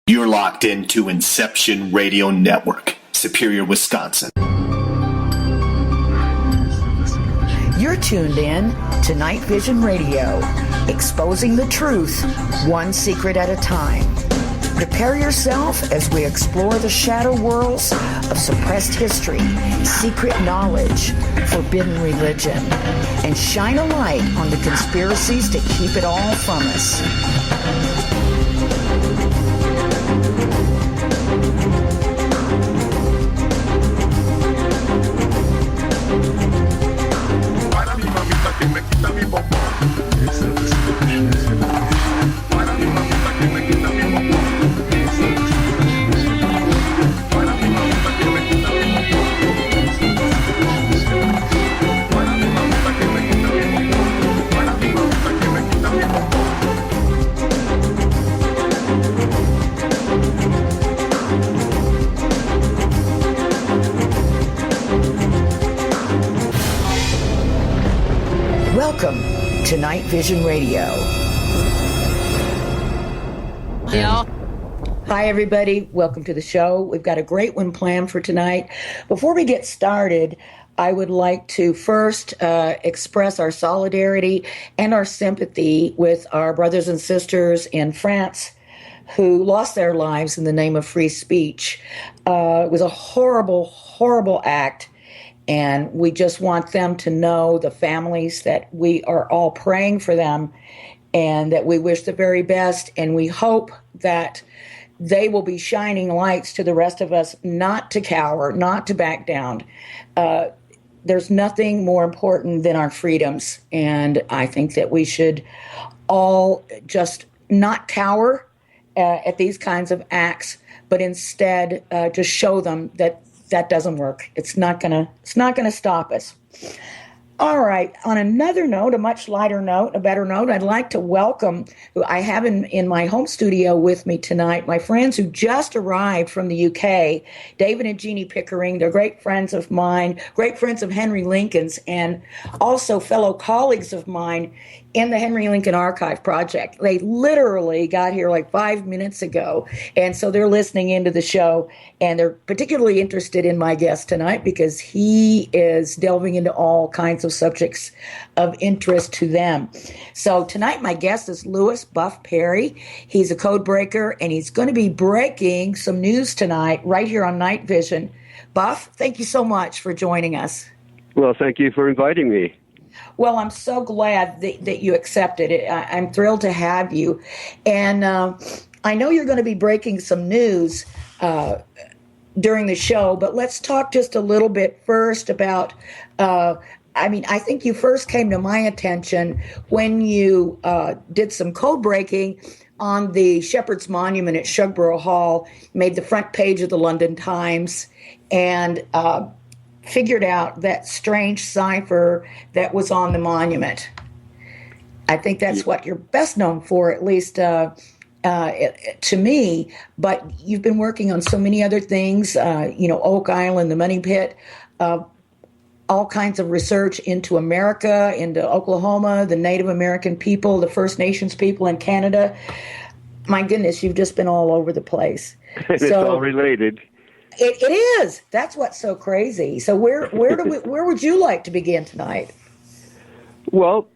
You're locked into Inception Radio Network, Superior, Wisconsin. You're tuned in to NightVision Radio, exposing the truth, one secret at a time. Prepare yourself as we explore the shadow worlds of suppressed history, secret knowledge, forbidden religion, and shine a light on the conspiracies to keep it all from us. Welcome to NightVision Radio. Yeah. Hi, everybody. Welcome to the show. We've got a great one planned for tonight. Before we get started, I would like to first express our solidarity and our sympathy with our brothers and sisters in France who lost their lives in the name of free speech. It was a horrible, horrible act. And we just want them to know, the families, that we are all praying for them and that we wish the very best. And we hope that they will be shining lights to the rest of us not to cower, not to back down. There's nothing more important than our freedoms. And I think that we should all just not cower at these kinds of acts, but instead just show them that that doesn't work. It's not gonna stop us. All right. On another note, a much lighter note, a better note, I'd like to welcome, who I have in my home studio with me tonight, my friends who just arrived from the UK, David and Jeannie Pickering. They're great friends of mine, great friends of Henry Lincoln's, and also fellow colleagues of mine in the Henry Lincoln Archive Project. They literally got here like 5 minutes ago, and so they're listening into the show, and they're particularly interested in my guest tonight because he is delving into all kinds of subjects of interest to them. So tonight my guest is Louis Buff Parry. He's a codebreaker, and he's going to be breaking some news tonight right here on NightVision. Buff, thank you so much for joining us. Well, thank you for inviting me. Well, I'm so glad that you accepted it. I'm thrilled to have you. And I know you're going to be breaking some news during the show, but let's talk just a little bit first about, I think you first came to my attention when you did some code breaking on the Shepherd's Monument at Shugborough Hall, made the front page of the London Times, and figured out that strange cipher that was on the monument. I think that's what you're best known for, at least to me, but you've been working on so many other things, Oak Island, the Money Pit, all kinds of research into America, into Oklahoma, the Native American people, the First Nations people in Canada. My goodness, you've just been all over the place. It's all related. It is. That's what's so crazy. So where would you like to begin tonight? Well,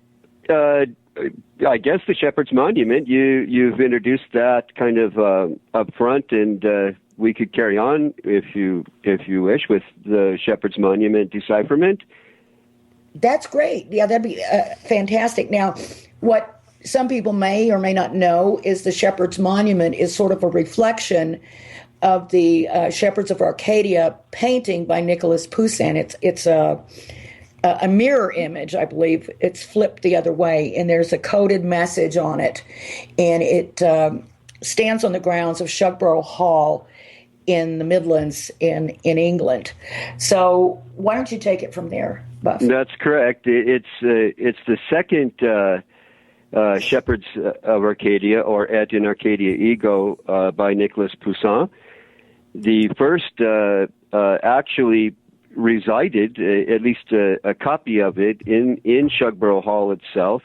I guess the Shepherd's Monument. You've introduced that kind of up front, and we could carry on if you wish with the Shepherd's Monument decipherment. That's great. Yeah, that'd be fantastic. Now, what some people may or may not know is the Shepherd's Monument is sort of a reflection of the Shepherds of Arcadia painting by Nicholas Poussin. It's a mirror image, I believe. It's flipped the other way, and there's a coded message on it, and it stands on the grounds of Shugborough Hall in the Midlands in England. So why don't you take it from there, Buff? That's correct. It's the second Shepherds of Arcadia, or Et in Arcadia Ego, by Nicholas Poussin. The first actually resided, at least a copy of it, in Shugborough Hall itself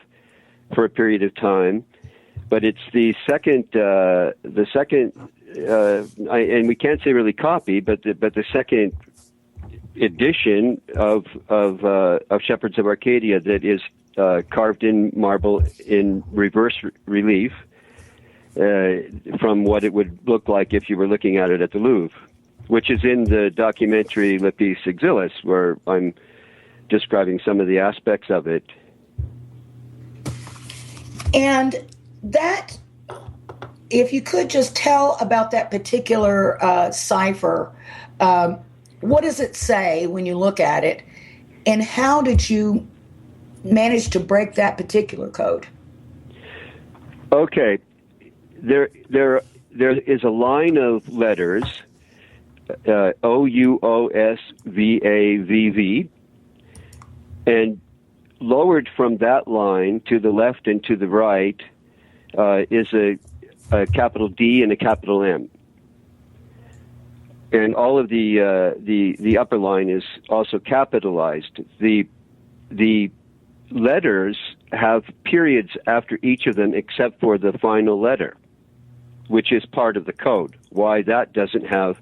for a period of time. But it's the second and we can't say really copy, but the second edition of Shepherds of Arcadia that is carved in marble in reverse relief from what it would look like if you were looking at it at the Louvre, which is in the documentary Lepis Exilis, where I'm describing some of the aspects of it. And that, if you could just tell about that particular cipher, what does it say when you look at it, and how did you manage to break that particular code? Okay, there is a line of letters, OUOSVAVV, and lowered from that line to the left and to the right is a capital D and a capital M. And all of the upper line is also capitalized. The letters have periods after each of them except for the final letter, which is part of the code. Why that doesn't have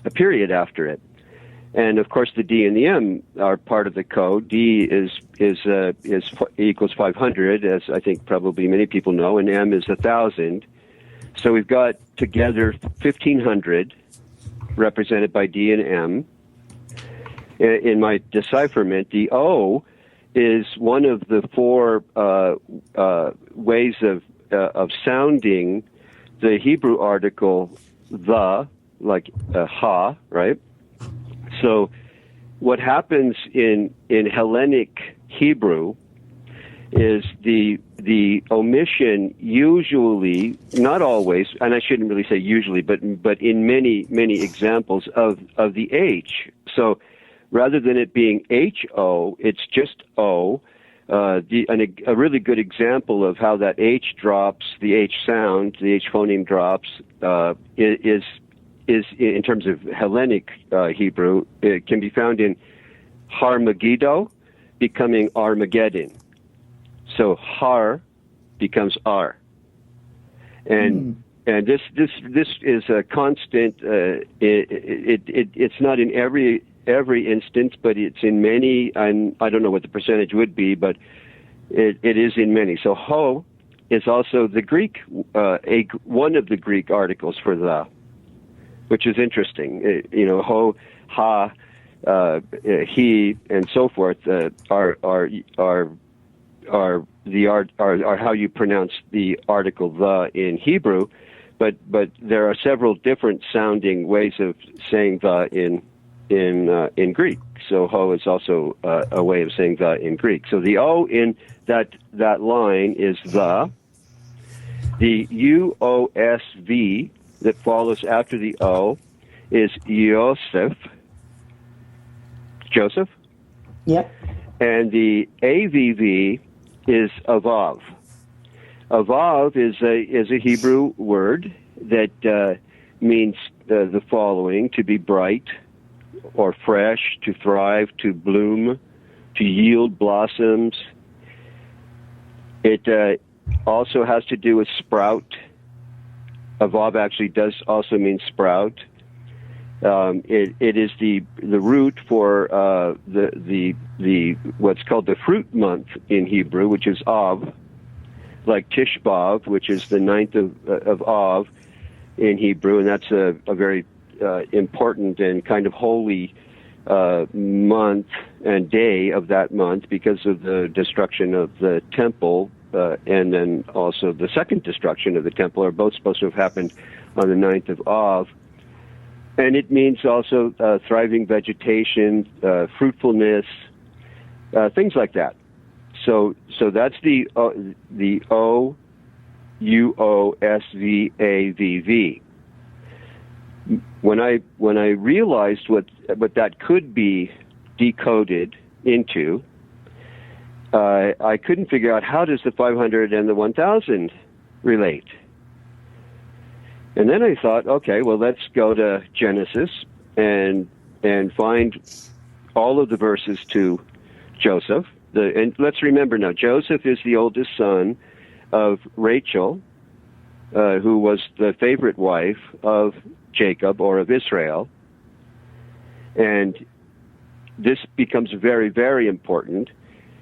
a period after it. And of course, the D and the M are part of the code. D equals 500, as I think probably many people know, and M is 1,000. So we've got together 1,500, represented by D and M. In my decipherment, the O is one of the four ways of sounding the Hebrew article the, like ha, right? So what happens in Hellenic Hebrew is the omission usually, not always, and I shouldn't really say usually, but in many examples of the H. So rather than it being H-O, it's just O. A really good example of how that H drops, the H sound, the H phoneme drops, is in terms of Hellenic Hebrew, it can be found in Har Megiddo becoming Armageddon. So Har becomes R, and this is a constant. It's not in every instance, but it's in many. And I don't know what the percentage would be, but it is in many. So Ho is also the Greek, one of the Greek articles for the, which is interesting. Ho, ha, he, and so forth are how you pronounce the article the in Hebrew, but there are several different sounding ways of saying the in Greek. So ho is also a way of saying the in Greek. So the O in that line is the. The UOSV that follows after the O is Joseph. Yep. And the AVV is Avav. Avav is a Hebrew word that means the following: to be bright or fresh, to thrive, to bloom, to yield blossoms. It also has to do with sprout. Avav actually does also mean sprout. It is the root for the what's called the fruit month in Hebrew, which is Av, like Tish B'Av, which is the 9th of Av in Hebrew, and that's a very important and kind of holy month and day of that month because of the destruction of the temple, and then also the second destruction of the temple are both supposed to have happened on the 9th of Av. And it means also thriving vegetation, fruitfulness, things like that. So that's the OUOSVAVV. When I realized what that could be decoded into, I couldn't figure out how does the 500 and the 1,000 relate. And then I thought, okay, well, let's go to Genesis and find all of the verses to Joseph. And let's remember now, Joseph is the oldest son of Rachel who was the favorite wife of Jacob or of Israel. And this becomes very, very important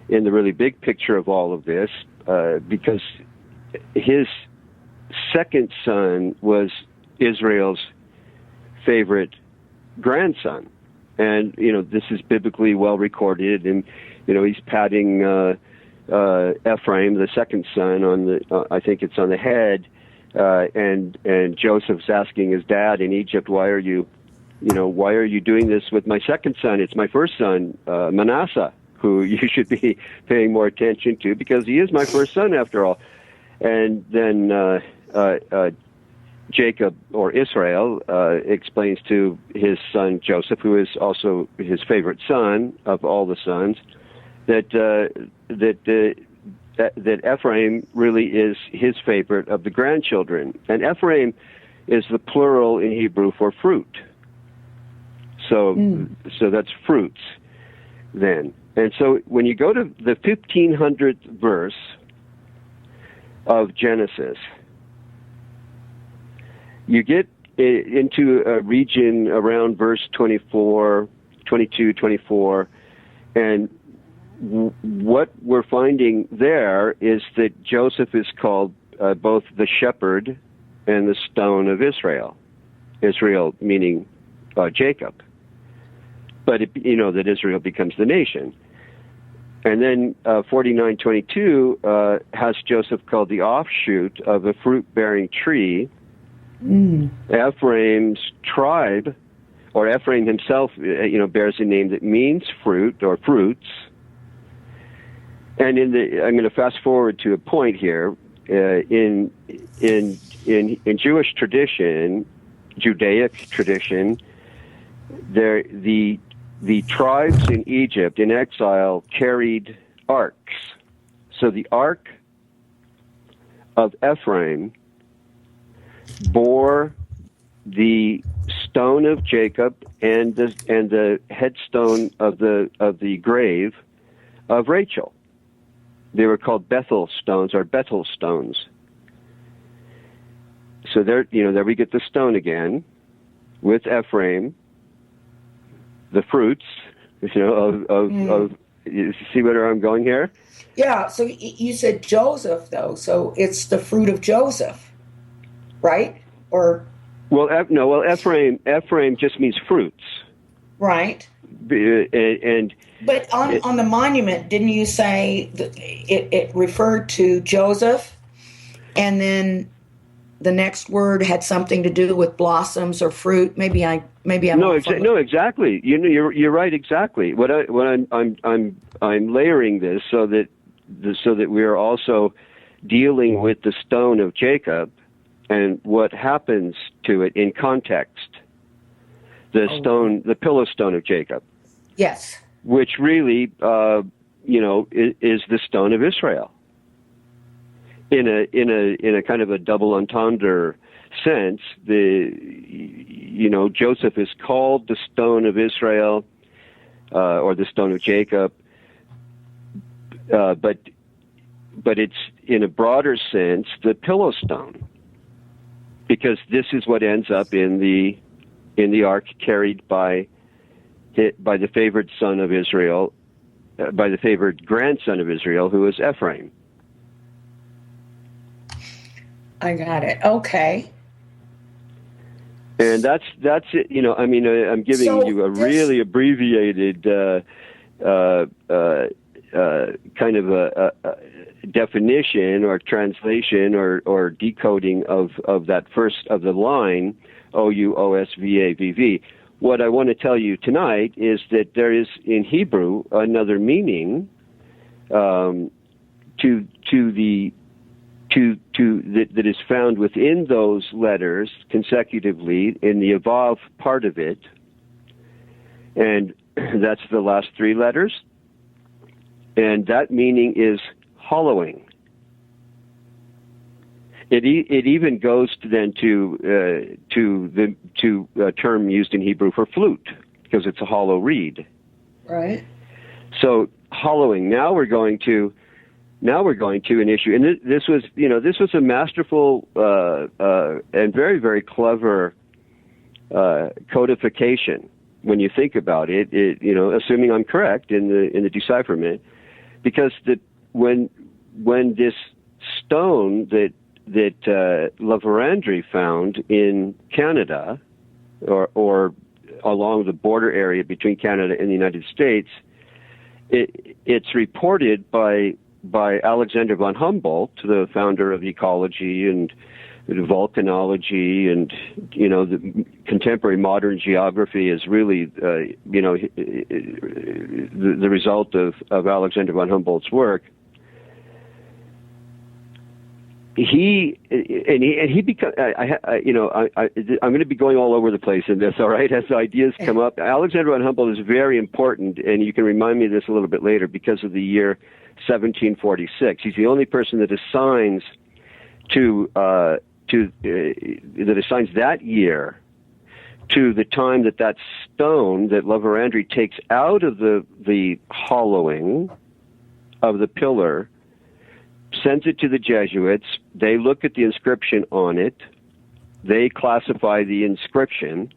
in the really big picture of all of this, because his second son was Israel's favorite grandson. And, this is biblically well recorded, and, he's patting Ephraim, the second son, on the, I think it's on the head, and Joseph's asking his dad in Egypt, why are you doing this with my second son? It's my first son, Manasseh, who you should be paying more attention to, because he is my first son after all. And then Jacob, or Israel, explains to his son Joseph, who is also his favorite son of all the sons, that Ephraim really is his favorite of the grandchildren. And Ephraim is the plural in Hebrew for fruit. So that's fruits then. And so when you go to the 1500th verse of Genesis, you get into a region around verse 24, 22, 24, and what we're finding there is that Joseph is called both the shepherd and the stone of Israel. Israel meaning Jacob. But that Israel becomes the nation. And then 49:22 has Joseph called the offshoot of a fruit-bearing tree. Ephraim's tribe, or Ephraim himself, bears a name that means fruit or fruits. And I'm going to fast forward to a point here. In Jewish tradition, Judaic tradition, the tribes in Egypt in exile carried arks. So the ark of Ephraim bore the stone of Jacob and the headstone of the grave of Rachel. They were called Bethel stones or Bethel stones. So there we get the stone again with Ephraim, the fruits, of you see where I'm going here? Yeah, so you said Joseph, though, so it's the fruit of Joseph, right? Or Ephraim just means fruits. Right. But on the monument, didn't you say that it referred to Joseph, and then the next word had something to do with blossoms or fruit? Maybe I'm no, exactly. You're right, exactly. I'm layering this so that we are also dealing with the stone of Jacob and what happens to it in context. The pillow stone of Jacob. Yes. Which really, is the stone of Israel. In a kind of a double entendre sense, Joseph is called the stone of Israel, or the stone of Jacob, but it's in a broader sense the pillow stone, because this is what ends up in the ark carried by the favored son of Israel, by the favored grandson of Israel, who is Ephraim. I got it. Okay. And that's it. I'm giving you a really abbreviated kind of a definition or translation or decoding of that first of the line, OUOSVAVV. What I want to tell you tonight is that there is in Hebrew another meaning that is found within those letters consecutively in the above part of it, and that's the last three letters, and that meaning is hollowing. It even goes to the term used in Hebrew for flute, because it's a hollow reed. Right. So hollowing. Now we're going to now we're going to an issue, and this was a masterful and very, very clever codification. When you think about it, assuming I'm correct in the decipherment, because when this stone that La Vérendrye found in Canada, or along the border area between Canada and the United States, it's reported by Alexander von Humboldt, the founder of ecology and volcanology, and the contemporary modern geography is really the result of Alexander von Humboldt's work. He become. I'm going to be going all over the place in this. All right, as ideas come up, Alexander von Humboldt is very important, and you can remind me of this a little bit later because of the year 1746. He's the only person that assigns that year to the time that stone that La Vérendrye takes out of the hollowing of the pillar, sends it to the Jesuits. They look at the inscription on it. They classify the inscription,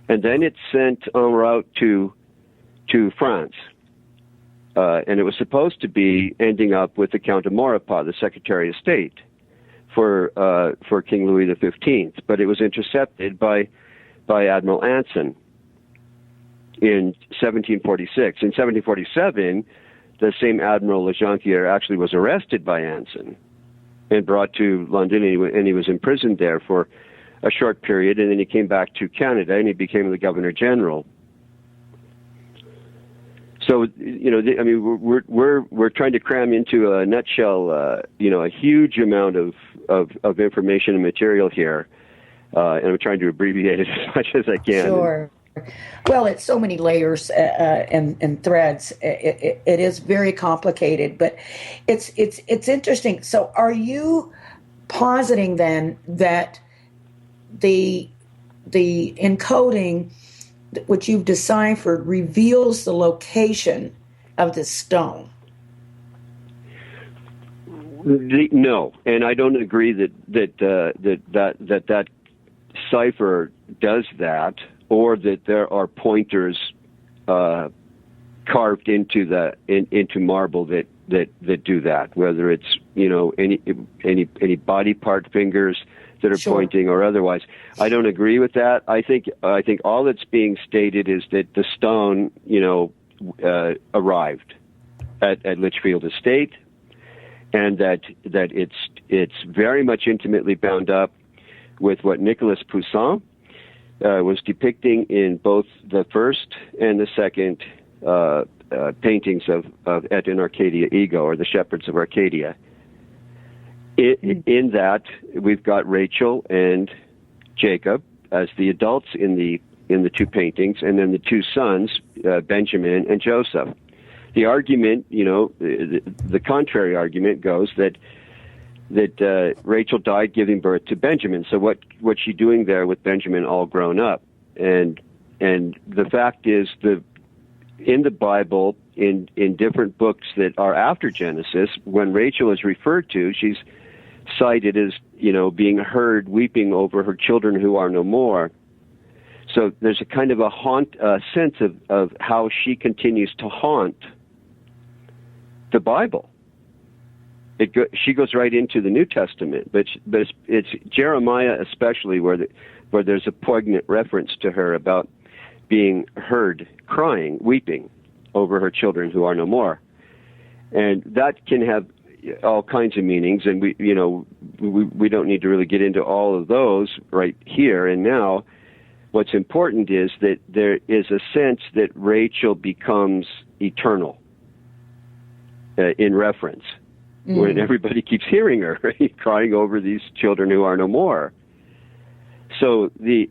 and then it's sent en route to France. And it was supposed to be ending up with the Count of Maurepas, the Secretary of State for King Louis XV, but it was intercepted by Admiral Anson in 1746. In 1747, the same Admiral Le Jonquière actually was arrested by Anson and brought to London, and he was imprisoned there for a short period, and then he came back to Canada and he became the Governor General. So, we're trying to cram into a nutshell, a huge amount of information and material here, and I'm trying to abbreviate it as much as I can. Sure. Well, it's so many layers and threads. It is very complicated, but it's interesting. So, are you positing then that the encoding which you've deciphered reveals the location of the stone? No, and I don't agree that cipher does that, or that there are pointers carved into marble that do that. Whether it's any body part fingers that are pointing or otherwise. I don't agree with that. I think all that's being stated is that the stone, arrived at Litchfield Estate, and that it's very much intimately bound up with what Nicolas Poussin was depicting in both the first and the second paintings of Et in Arcadia Ego, or the Shepherds of Arcadia. In that, we've got Rachel and Jacob as the adults in the two paintings, and then the two sons, Benjamin and Joseph. The argument, the contrary argument goes that Rachel died giving birth to Benjamin. So what's she doing there with Benjamin all grown up? And the fact is, in the Bible, in different books that are after Genesis, when Rachel is referred to, she's cited as being heard weeping over her children who are no more. So there's a kind of a sense of how she continues to haunt the Bible. She goes right into the New Testament, but it's Jeremiah especially where there's a poignant reference to her about being heard crying, weeping over her children who are no more, and that can have all kinds of meanings, and we don't need to really get into all of those right here and now. What's important is that there is a sense that Rachel becomes eternal in reference. When everybody keeps hearing her crying over these children who are no more. So the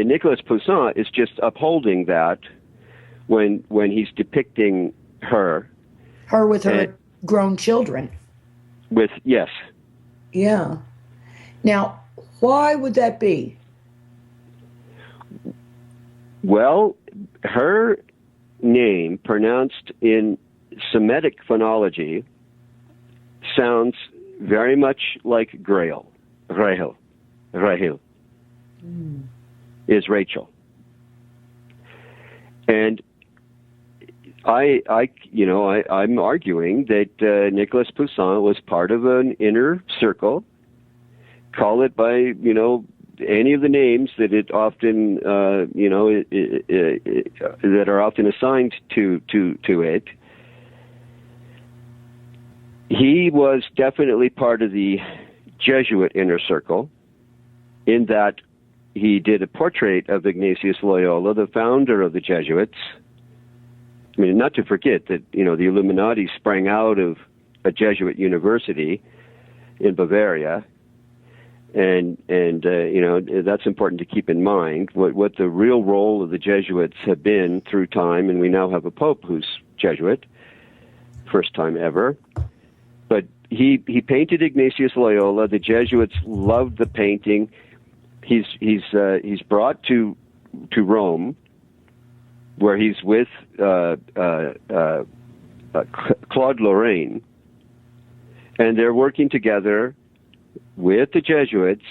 Nicolas Poussin is just upholding that when he's depicting her with her grown children. Yes. Yeah. Now, why would that be? Well, her name, pronounced in Semitic phonology, sounds very much like Grail. Rahel is Rachel. And I'm arguing that Nicolas Poussin was part of an inner circle. Call it by, any of the names that it often, that are often assigned to it. He was definitely part of the Jesuit inner circle, in that he did a portrait of Ignatius Loyola, the founder of the Jesuits. I mean, not to forget that, the Illuminati sprang out of a Jesuit university in Bavaria. And that's important to keep in mind, what the real role of the Jesuits have been through time, and we now have a pope who's Jesuit, first time ever. But he painted Ignatius Loyola. The Jesuits loved the painting. He's brought to Rome, where he's with Claude Lorraine, and they're working together with the Jesuits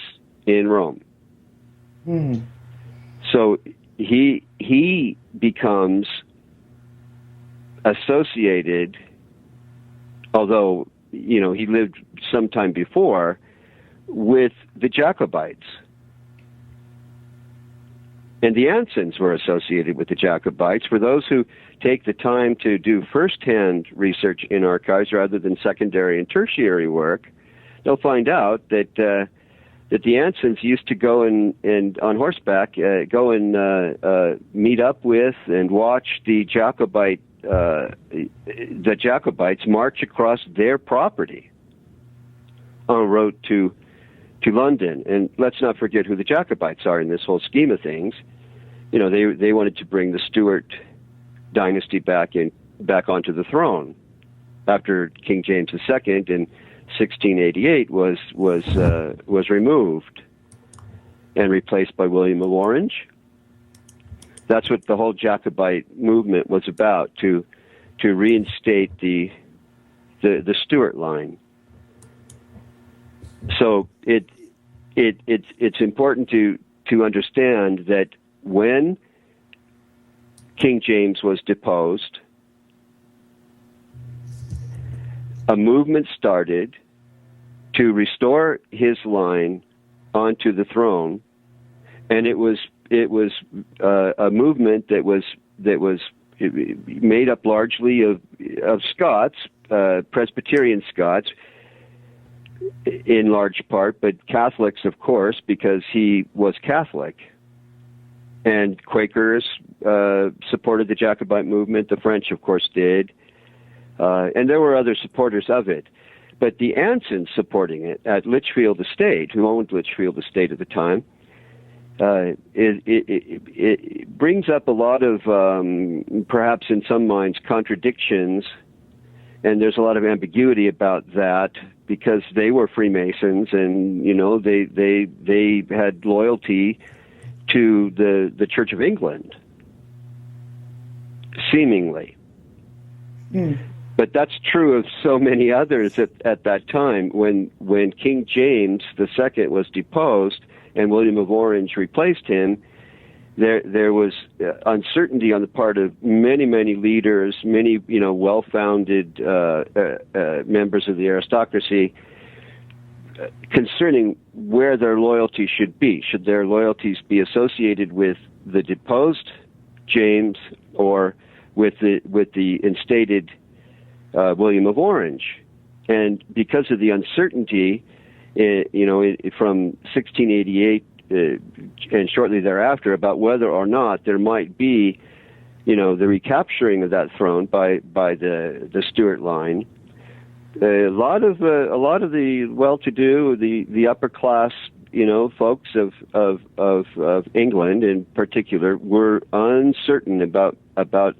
in Rome. So he becomes associated, although he lived sometime before, with the Jacobites. And the Ansons were associated with the Jacobites. For those who take the time to do first-hand research in archives rather than secondary and tertiary work, they'll find out that the Ansons used to go and on horseback meet up with and watch the Jacobites march across their property en route to London. And let's not forget who the Jacobites are in this whole scheme of things. They wanted to bring the Stuart dynasty back onto the throne after King James II in 1688 was removed and replaced by William of Orange. That's what the whole Jacobite movement was about, to reinstate the Stuart line. So it's important to understand that when King James was deposed, a movement started to restore his line onto the throne, and it was a movement that was made up largely of Scots, Presbyterian Scots, in large part, but Catholics, of course, because he was Catholic. And Quakers supported the Jacobite movement. The French, of course, did. And there were other supporters of it. But the Ansons supporting it at Lichfield Estate, who owned Lichfield Estate at the time, it brings up a lot of, perhaps in some minds, contradictions. And there's a lot of ambiguity about that, because they were Freemasons, and they had loyalty to the Church of England, seemingly. But that's true of so many others at that time. When King James II was deposed and William of Orange replaced him, there was uncertainty on the part of many leaders, many well-founded members of the aristocracy, concerning where their loyalty should be. Should their loyalties be associated with the deposed James or with the instated William of Orange? And because of the uncertainty, from 1688 and shortly thereafter, about whether or not there might be, the recapturing of that throne by the Stuart line, a lot of the well-to-do, the upper class, folks of England in particular, were uncertain about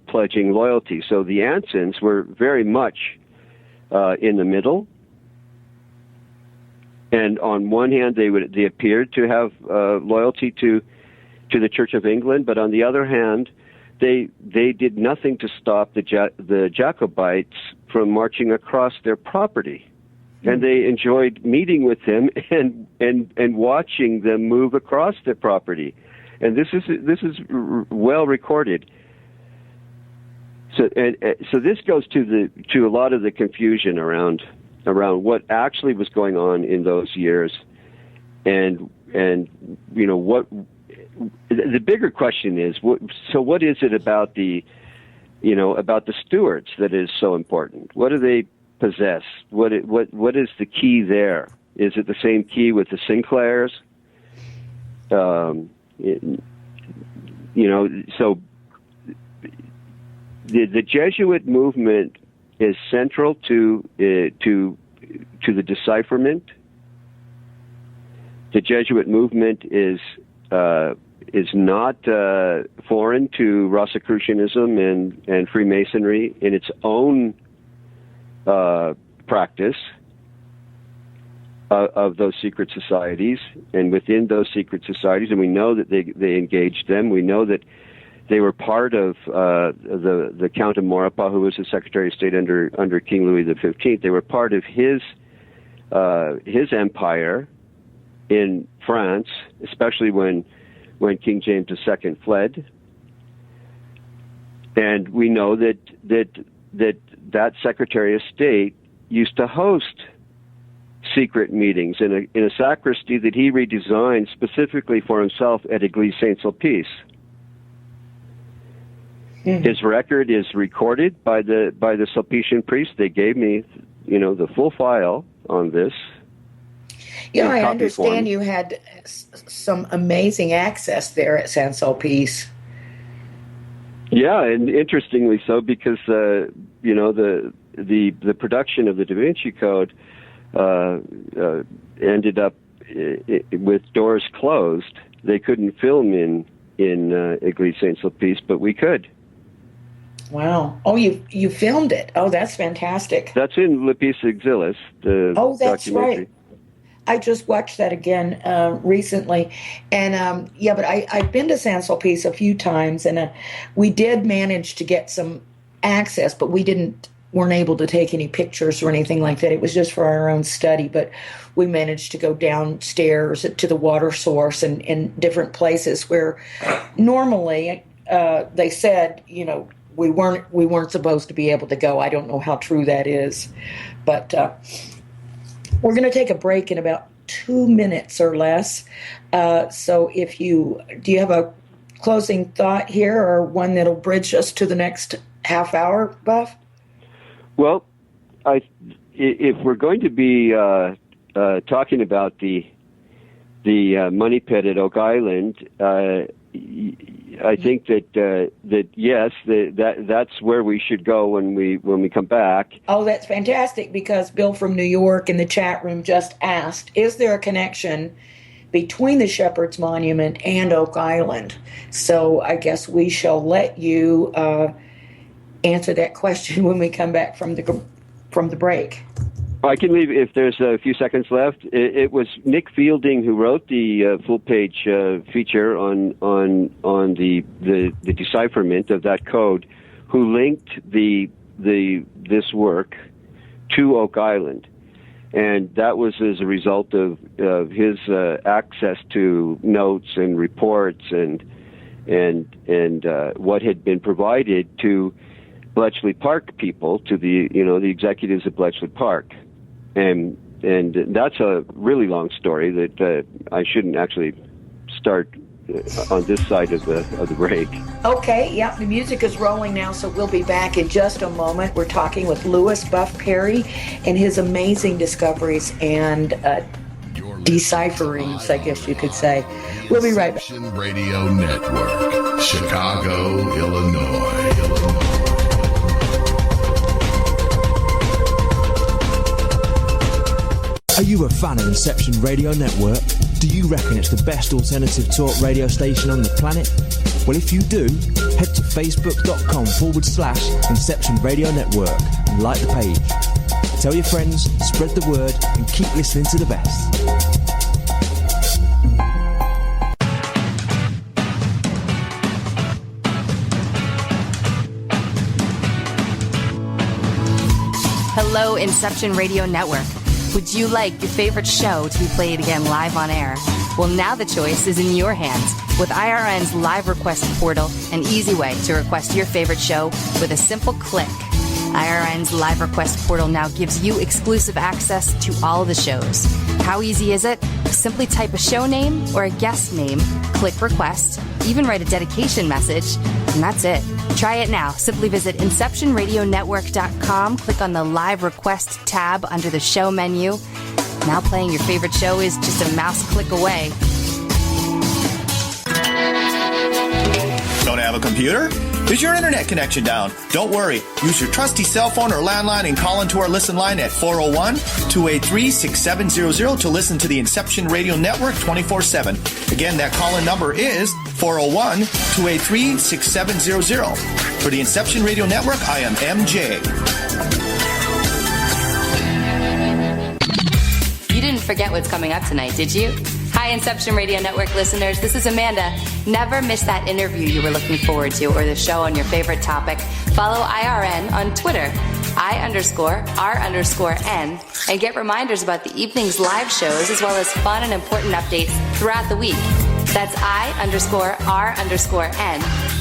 pledging loyalty. So the Ansons were very much in the middle. And on one hand, they appeared to have loyalty to the Church of England, but on the other hand, they did nothing to stop the Jacobites from marching across their property. and they enjoyed meeting with them and watching them move across their property. And this is well recorded. So this goes to a lot of the confusion around what actually was going on in those years, and what the bigger question is. What is it about the stewards that is so important? What do they possess? What is the key there? Is it the same key with the Sinclairs? So the Jesuit movement is central to the decipherment. The Jesuit movement is not foreign to Rosicrucianism and Freemasonry in its own practice of those secret societies, and within those secret societies, and we know that they engaged them. We know that they were part of the Count of Maurepas, who was the Secretary of State under King Louis XV. They were part of his empire in France, especially when King James II fled. And we know that Secretary of State used to host secret meetings in a sacristy that he redesigned specifically for himself at Église Saint-Sulpice. Mm-hmm. His record is recorded by the Sulpician priest. They gave me, the full file on this. Yeah, I understand you had some amazing access there at Saint-Sulpice. Yeah, and interestingly so, because the production of the Da Vinci Code ended up with doors closed. They couldn't film in Église Saint-Sulpice, but we could. Wow! Oh, you filmed it. Oh, that's fantastic. That's in Le Piece Exilis. Oh, that's right. I just watched that again recently, and but I've been to Saint-Sulpice a few times, and we did manage to get some access, but weren't able to take any pictures or anything like that. It was just for our own study, but we managed to go downstairs to the water source and in different places where normally they said, we weren't supposed to be able to go. I don't know how true that is, but we're going to take a break in about 2 minutes or less. So do you have a closing thought here, or one that'll bridge us to the next half hour, Buff? Well, if we're going to be talking about the money pit at Oak Island, I think that yes, that's where we should go when we come back. Oh, that's fantastic, because Bill from New York in the chat room just asked, is there a connection between the Shepherd's Monument and Oak Island? So I guess we shall let you answer that question when we come back from the break. I can leave if there's a few seconds left. It was Nick Fielding who wrote the full-page feature on the decipherment of that code, who linked this work to Oak Island, and that was as a result of his access to notes and reports and what had been provided to Bletchley Park people, to the executives of Bletchley Park. And that's a really long story that I shouldn't actually start on this side of the break. Okay, yeah, the music is rolling now, so we'll be back in just a moment. We're talking with Louis Buff Parry and his amazing discoveries and decipherings, I guess you could say. We'll be right back. Radio Network, Chicago, Illinois. Are you a fan of Inception Radio Network? Do you reckon it's the best alternative talk radio station on the planet? Well, if you do, head to facebook.com/Inception Radio Network and like the page. Tell your friends, spread the word, and keep listening to the best. Hello, Inception Radio Network. Would you like your favorite show to be played again live on air? Well, now the choice is in your hands. With IRN's live request portal, an easy way to request your favorite show with a simple click. IRN's live request portal now gives you exclusive access to all the shows. How easy is it? Simply type a show name or a guest name, click request, even write a dedication message, and that's it. Try it now. Simply visit InceptionRadioNetwork.com, click on the live request tab under the show menu. Now playing your favorite show is just a mouse click away. Don't have a computer? Is your internet connection down? Don't worry. Use your trusty cell phone or landline and call into our listen line at 401-283-6700 to listen to the Inception Radio Network 24/7. Again, that call-in number is 401-283-6700. For the Inception Radio Network, I am MJ. You didn't forget what's coming up tonight, did you? Hi, Inception Radio Network listeners. This is Amanda. Never miss that interview you were looking forward to or the show on your favorite topic. Follow IRN on Twitter, I_R_N, and get reminders about the evening's live shows as well as fun and important updates throughout the week. That's I_R_N,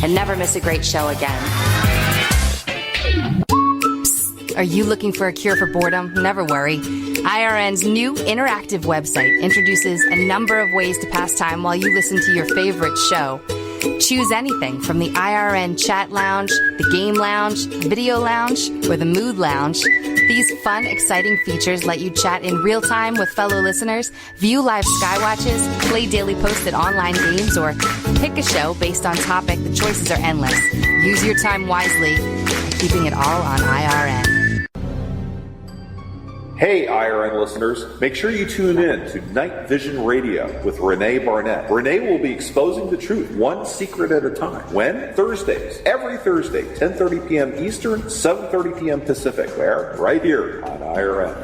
and never miss a great show again. Psst. Are you looking for a cure for boredom? Never worry. IRN's new interactive website introduces a number of ways to pass time while you listen to your favorite show. Choose anything from the IRN chat lounge, the game lounge, video lounge, or the mood lounge. These fun, exciting features let you chat in real time with fellow listeners, view live skywatches, play daily posted online games, or pick a show based on topic. The choices are endless. Use your time wisely, keeping it all on IRN. Hey IRN listeners, make sure you tune in to NightVision Radio with René Barnett. René will be exposing the truth, one secret at a time. When? Thursdays. Every Thursday, 10:30 p.m. Eastern, 7:30 p.m. Pacific. Where? Right here on IRN.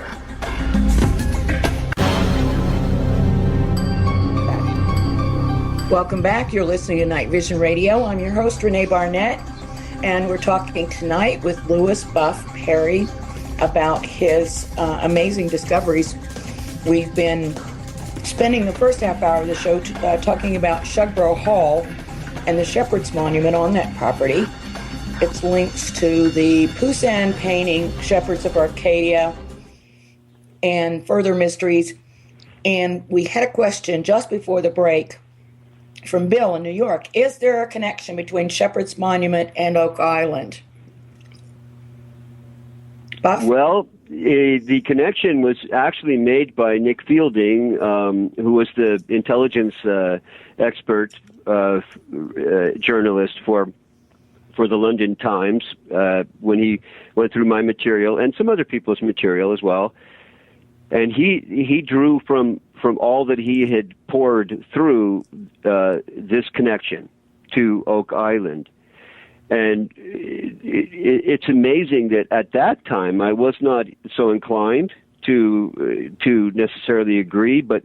Welcome back. You're listening to Night Vision Radio. I'm your host, René Barnett, and we're talking tonight with Louis Buff Parry about his amazing discoveries. We've been spending the first half hour of the show talking about Shugborough Hall and the Shepherd's Monument on that property. Its links to the Poussin painting, Shepherds of Arcadia, and further mysteries. And we had a question just before the break from Bill in New York. Is there a connection between Shepherd's Monument and Oak Island? Buff? Well, the connection was actually made by Nick Fielding, who was the intelligence expert journalist for the London Times when he went through my material and some other people's material as well. And he drew from all that he had poured through this connection to Oak Island. And it's amazing that at that time I was not so inclined to necessarily agree, but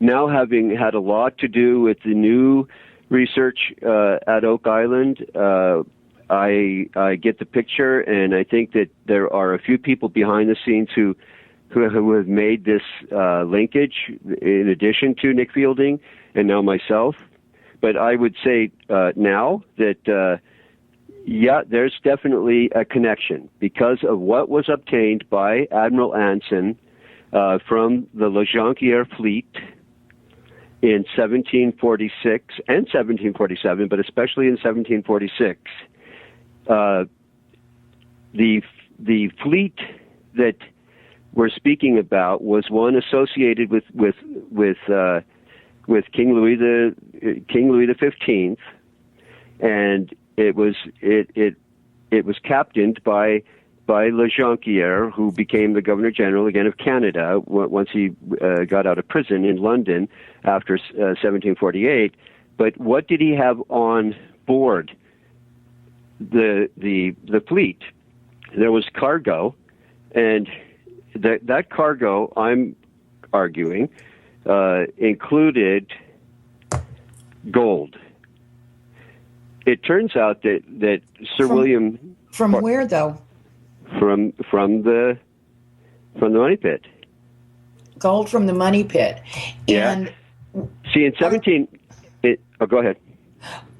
now having had a lot to do with the new research at Oak Island, I get the picture, and I think that there are a few people behind the scenes who have made this linkage in addition to Nick Fielding and now myself. But I would say now that, there's definitely a connection because of what was obtained by Admiral Anson from the La Jonquière fleet in 1746 and 1747, but especially in 1746. The fleet that we're speaking about was one associated with King Louis the 15th, and it was captained by La Jonquière, who became the Governor General again of Canada once he got out of prison in London after 1748. But what did he have on board the fleet? There was cargo, and that cargo, I'm arguing, included gold. It turns out that Sir William... From where, though? From the money pit. gold from the money pit. Yeah. And see, in 17... go ahead.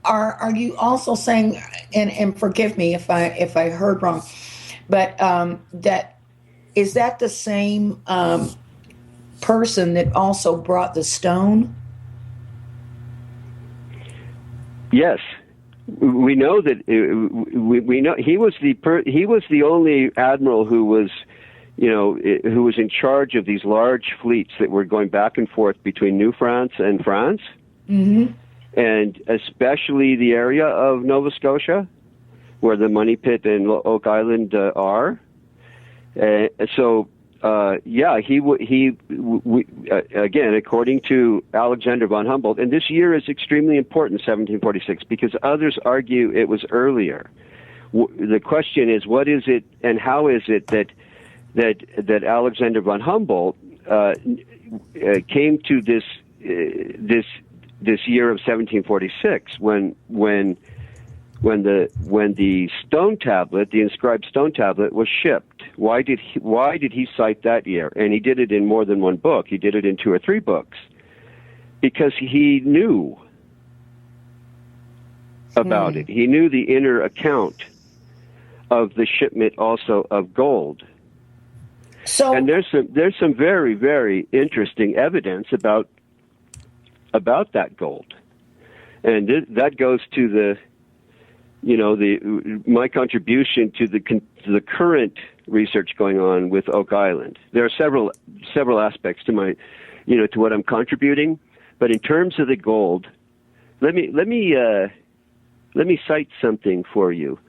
Are you also saying, and forgive me if I heard wrong, but that is that the same person that also brought the stone? Yes, we know that. We know he was the only admiral who was, who was in charge of these large fleets that were going back and forth between New France and France. Mm-hmm. And especially the area of Nova Scotia, where the Money Pit and Oak Island are. He again, according to Alexander von Humboldt, and this year is extremely important, 1746, because others argue it was earlier. The question is, what is it, and how is it that Alexander von Humboldt came to this year of 1746 when the stone tablet, the inscribed stone tablet, was shipped. Why did he cite that year? And he did it in more than one book. He did it in 2 or 3 books because he knew about it. He knew the inner account of the shipment also of gold. So, and there's some very, very interesting evidence about that gold, and that goes to my contribution to the current research going on with Oak Island. There are several aspects to my, to what I'm contributing, but in terms of the gold, let me cite something for you.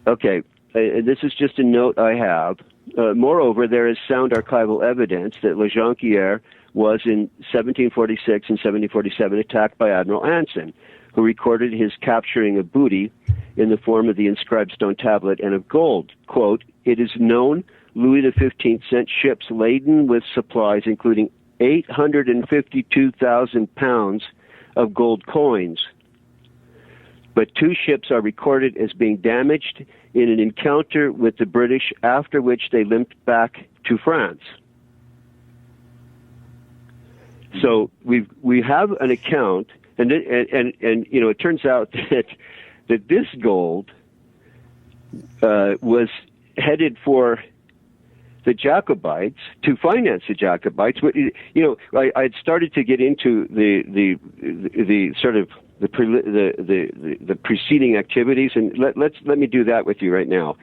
Okay, this is just a note I have. Moreover, there is sound archival evidence that La Jonquière was in 1746 and 1747 attacked by Admiral Anson, who recorded his capturing of booty in the form of the inscribed stone tablet and of gold. Quote, "It is known Louis XV sent ships laden with supplies, including 852,000 pounds of gold coins. But 2 ships are recorded as being damaged in an encounter with the British, after which they limped back to France." So we have an account, and it turns out that this gold was headed for the Jacobites, to finance the Jacobites. I had started to get into the sort of the preceding activities, and let me do that with you right now.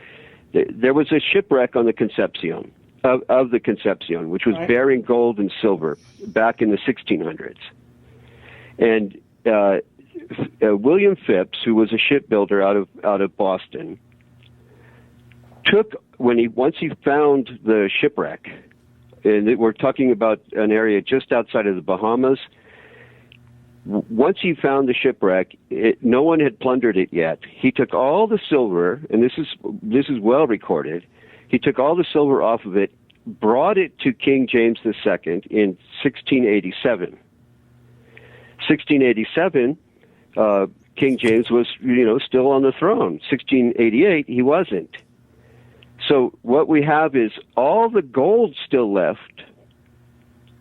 There was a shipwreck on the Concepcion, of the Concepcion, which was bearing gold and silver back in the 1600s. And William Phipps, who was a shipbuilder out of Boston, once he found the shipwreck, and we're talking about an area just outside of the Bahamas. Once he found the shipwreck, no one had plundered it yet. He took all the silver, and this is well recorded. He took all the silver off of it, brought it to King James II in 1687. 1687, King James was still on the throne. 1688, he wasn't. So what we have is all the gold still left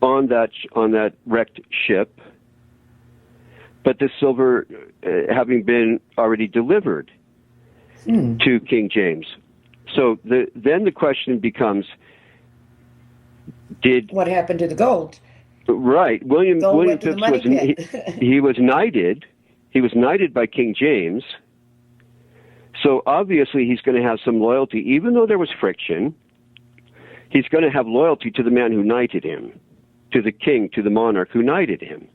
on that wrecked ship, but the silver having been already delivered to King James. So then the question becomes, what happened to the gold? Right. William Phipps he was knighted. He was knighted by King James. So obviously he's going to have some loyalty, even though there was friction. He's going to have loyalty to the man who knighted him, to the king, to the monarch who knighted him.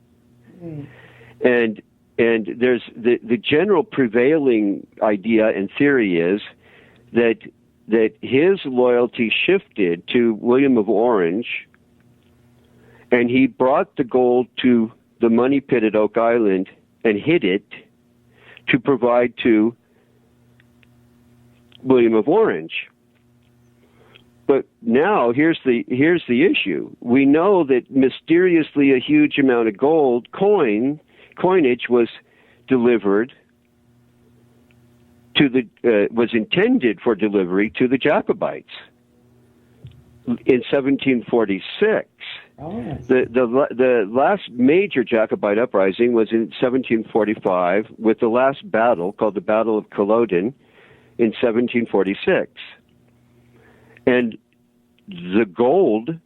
And there's the general prevailing idea and theory is that his loyalty shifted to William of Orange, and he brought the gold to the money pit at Oak Island and hid it to provide to William of Orange. But now here's the issue. We know that mysteriously a huge amount of gold coinage was delivered to was intended for delivery to the Jacobites in 1746. The last major Jacobite uprising was in 1745 with the last battle called the Battle of Culloden in 1746. And the gold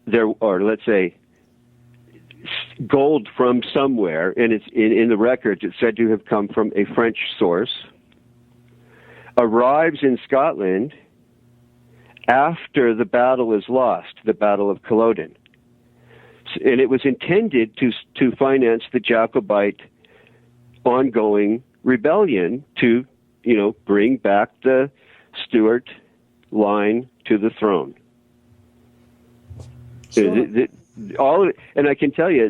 there, or let's say gold from somewhere, and it's in the records it's said to have come from a French source, arrives in Scotland after the battle is lost, the Battle of Culloden. And it was intended to finance the Jacobite ongoing rebellion to, bring back the Stuart line to the throne. Sure. All of it, and I can tell you,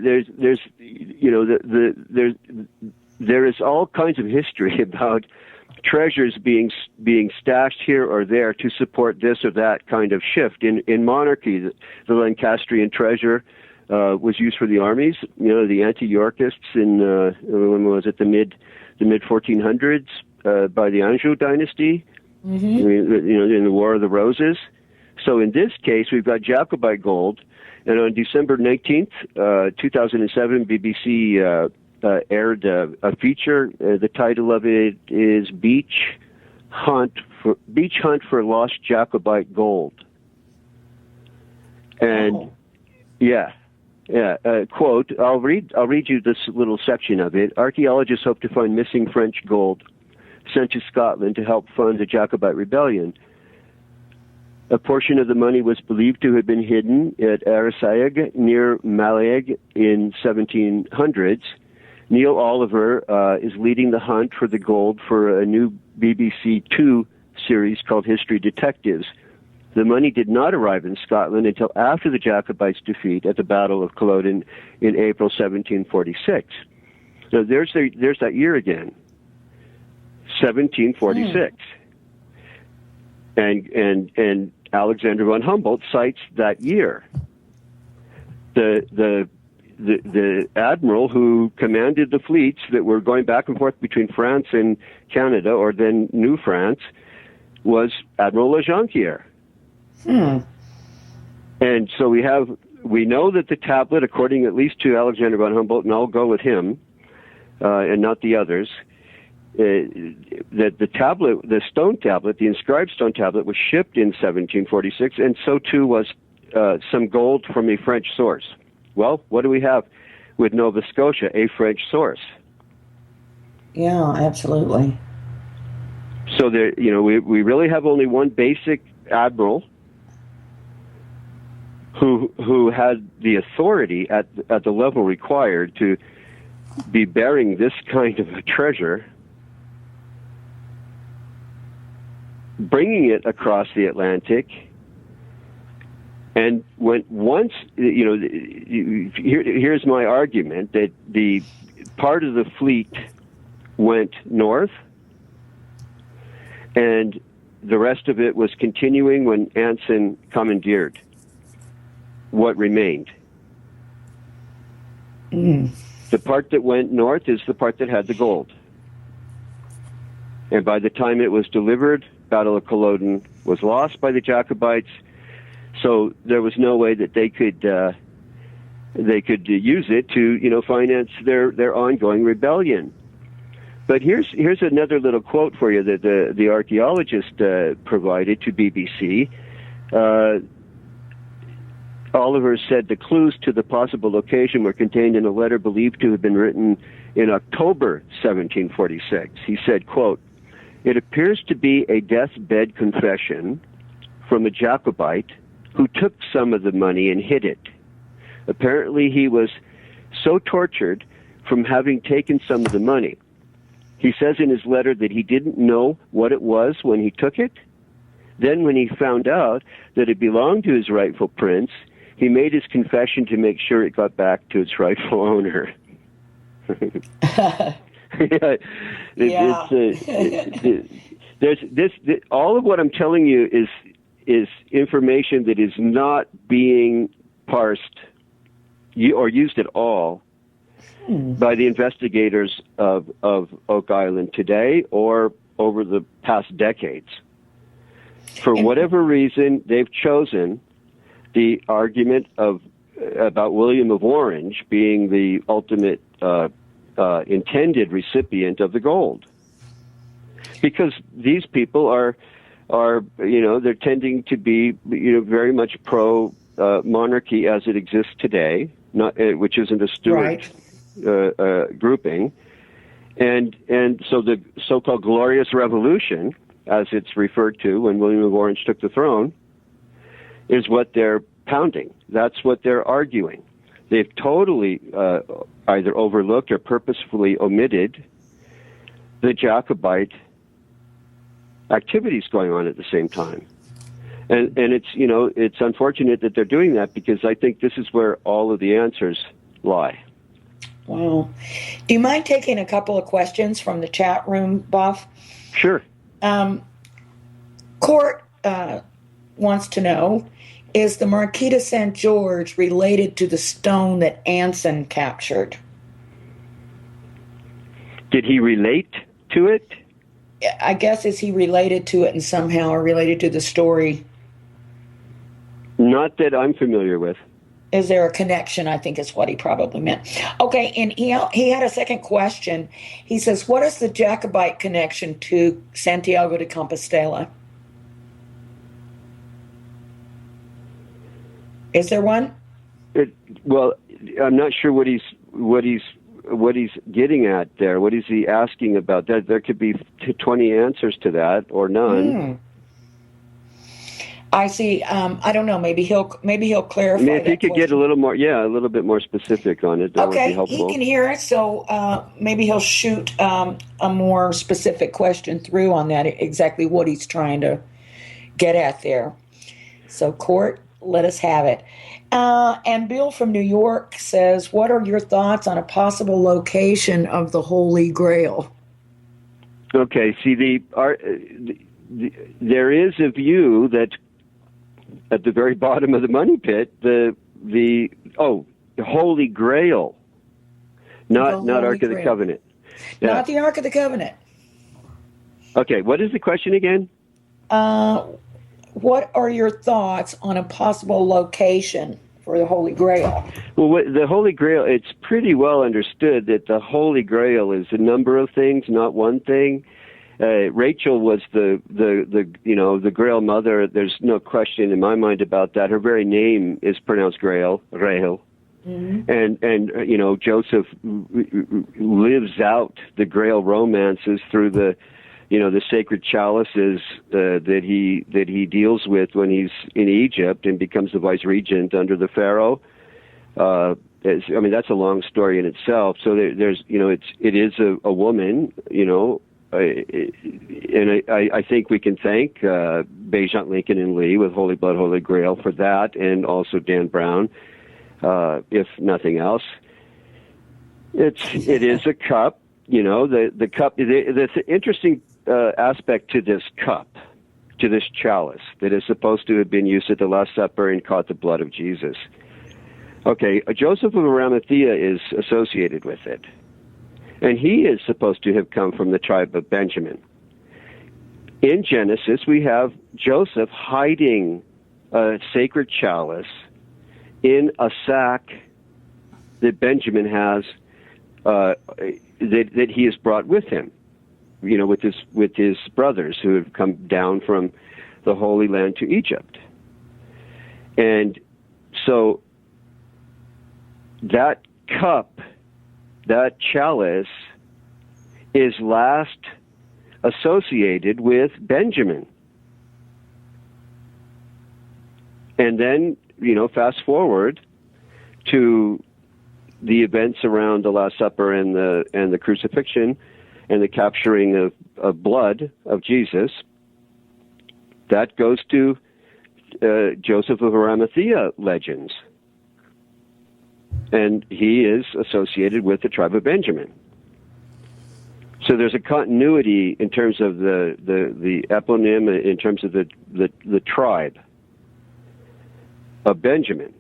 there is all kinds of history about treasures being stashed here or there to support this or that kind of shift. In monarchy, the Lancastrian treasure was used for the armies. The anti-Yorkists in when was it, the mid 1400s by the Anjou dynasty. Mm-hmm. In the War of the Roses. So in this case, we've got Jacobite gold, and on December 19th, 2007, BBC aired a feature. The title of it is Beach Hunt for Lost Jacobite Gold. And quote, I'll read you this little section of it. Archaeologists hope to find missing French gold sent to Scotland to help fund the Jacobite rebellion. A portion of the money was believed to have been hidden at Arisaig near Mallaig in 1700s. Neil Oliver is leading the hunt for the gold for a new BBC Two series called History Detectives. The money did not arrive in Scotland until after the Jacobites' defeat at the Battle of Culloden in April 1746. So there's that year again, 1746. And Alexander von Humboldt cites that year. The admiral who commanded the fleets that were going back and forth between France and Canada, or then New France, was Admiral Le Jonquière. And so we know that the tablet, according at least to Alexander von Humboldt, and I'll go with him and not the others, that the tablet, the stone tablet, the inscribed stone tablet, was shipped in 1746, and so too was some gold from a French source. Well, what do we have with Nova Scotia? A French source. Yeah, absolutely. So there, we really have only one basic admiral who had the authority at the level required to be bearing this kind of a treasure, bringing it across the Atlantic. And here's my argument, that the part of the fleet went north, and the rest of it was continuing when Anson commandeered what remained. The part that went north is the part that had the gold. And by the time it was delivered, Battle of Culloden was lost by the Jacobites, so there was no way that they could use it to finance their ongoing rebellion. But here's another little quote for you that the archaeologist provided to BBC. Oliver said the clues to the possible location were contained in a letter believed to have been written in October 1746. He said, quote, "It appears to be a deathbed confession from a Jacobite who took some of the money and hid it. Apparently he was so tortured from having taken some of the money. He says in his letter that he didn't know what it was when he took it. Then when he found out that it belonged to his rightful prince, he made his confession to make sure it got back to its rightful owner." All of what I'm telling you is information that is not being parsed or used at all by the investigators of Oak Island today or over the past decades. For whatever reason, they've chosen the argument of about William of Orange being the ultimate intended recipient of the gold, because these people are they're tending to be very much pro monarchy as it exists today, which isn't a Stuart grouping, and so the so-called Glorious Revolution, as it's referred to when William of Orange took the throne, is what they're pounding. That's what they're arguing. They've totally either overlooked or purposefully omitted the Jacobite activities going on at the same time. And it's unfortunate that they're doing that, because I think this is where all of the answers lie. Wow. Do you mind taking a couple of questions from the chat room, Buff? Sure. Court wants to know, is the Marquis de St. George related to the stone that Anson captured? Did he relate to it? I guess, is he related to it and somehow or related to the story? Not that I'm familiar with. Is there a connection? I think is what he probably meant. Okay, and he had a second question. He says, what is the Jacobite connection to Santiago de Compostela? Is there one? Well, I'm not sure what he's getting at there. What is he asking about? There could be 20 answers to that, or none. I see. I don't know. Maybe he'll clarify. I mean, if he could get a little bit more specific on it, that would be helpful. He can hear it, so maybe he'll shoot a more specific question through on that, exactly what he's trying to get at there. So, Court, let us have it. And Bill from New York says, what are your thoughts on a possible location of the Holy Grail? Okay, see, there is a view that at the very bottom of the money pit, the Holy Grail, not Ark of the Covenant. Yeah. Not the Ark of the Covenant. Okay, what is the question again? What are your thoughts on a possible location for the Holy Grail? Well, the Holy Grail, it's pretty well understood that the Holy Grail is a number of things, not one thing. Rachel was the Grail mother. There's no question in my mind about that. Her very name is pronounced Grail, Rahel. Mm-hmm. And Joseph lives out the Grail romances through the sacred chalices that he deals with when he's in Egypt and becomes the vice regent under the Pharaoh. That's a long story in itself. So it is a woman, and I think we can thank Bejant, Lincoln, and Lee with Holy Blood, Holy Grail for that, and also Dan Brown, if nothing else. It is a cup. The cup. The interesting aspect to this cup, to this chalice, that is supposed to have been used at the Last Supper and caught the blood of Jesus. Okay, Joseph of Arimathea is associated with it, and he is supposed to have come from the tribe of Benjamin. In Genesis, we have Joseph hiding a sacred chalice in a sack that Benjamin has, that he has brought with him, with his brothers who have come down from the Holy Land to Egypt. And so that cup, that chalice, is last associated with Benjamin. And then, fast forward to the events around the Last Supper and the crucifixion and the capturing of blood of Jesus. That goes to Joseph of Arimathea legends. And he is associated with the tribe of Benjamin. So there's a continuity in terms of the eponym, in terms of the tribe of Benjamin.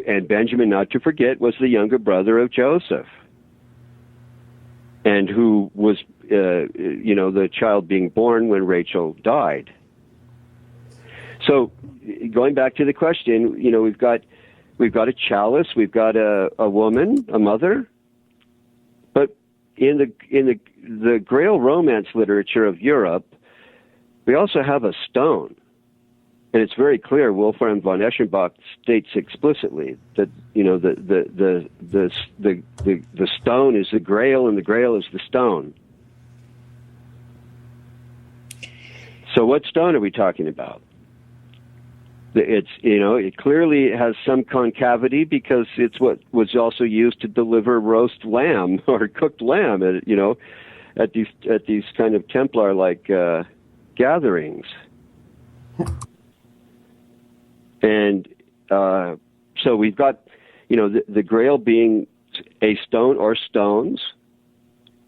And Benjamin, not to forget, was the younger brother of Joseph, and who was, the child being born when Rachel died. So, going back to the question, we've got a chalice, we've got a woman, a mother, but in the Grail romance literature of Europe, we also have a stone, and it's very clear. Wolfram von Eschenbach states explicitly that the stone is the Grail, and the Grail is the stone. So, what stone are we talking about? It clearly has some concavity because it's what was also used to deliver roast lamb or cooked lamb at these kind of Templar-like gatherings. And so we've got the Grail being a stone or stones,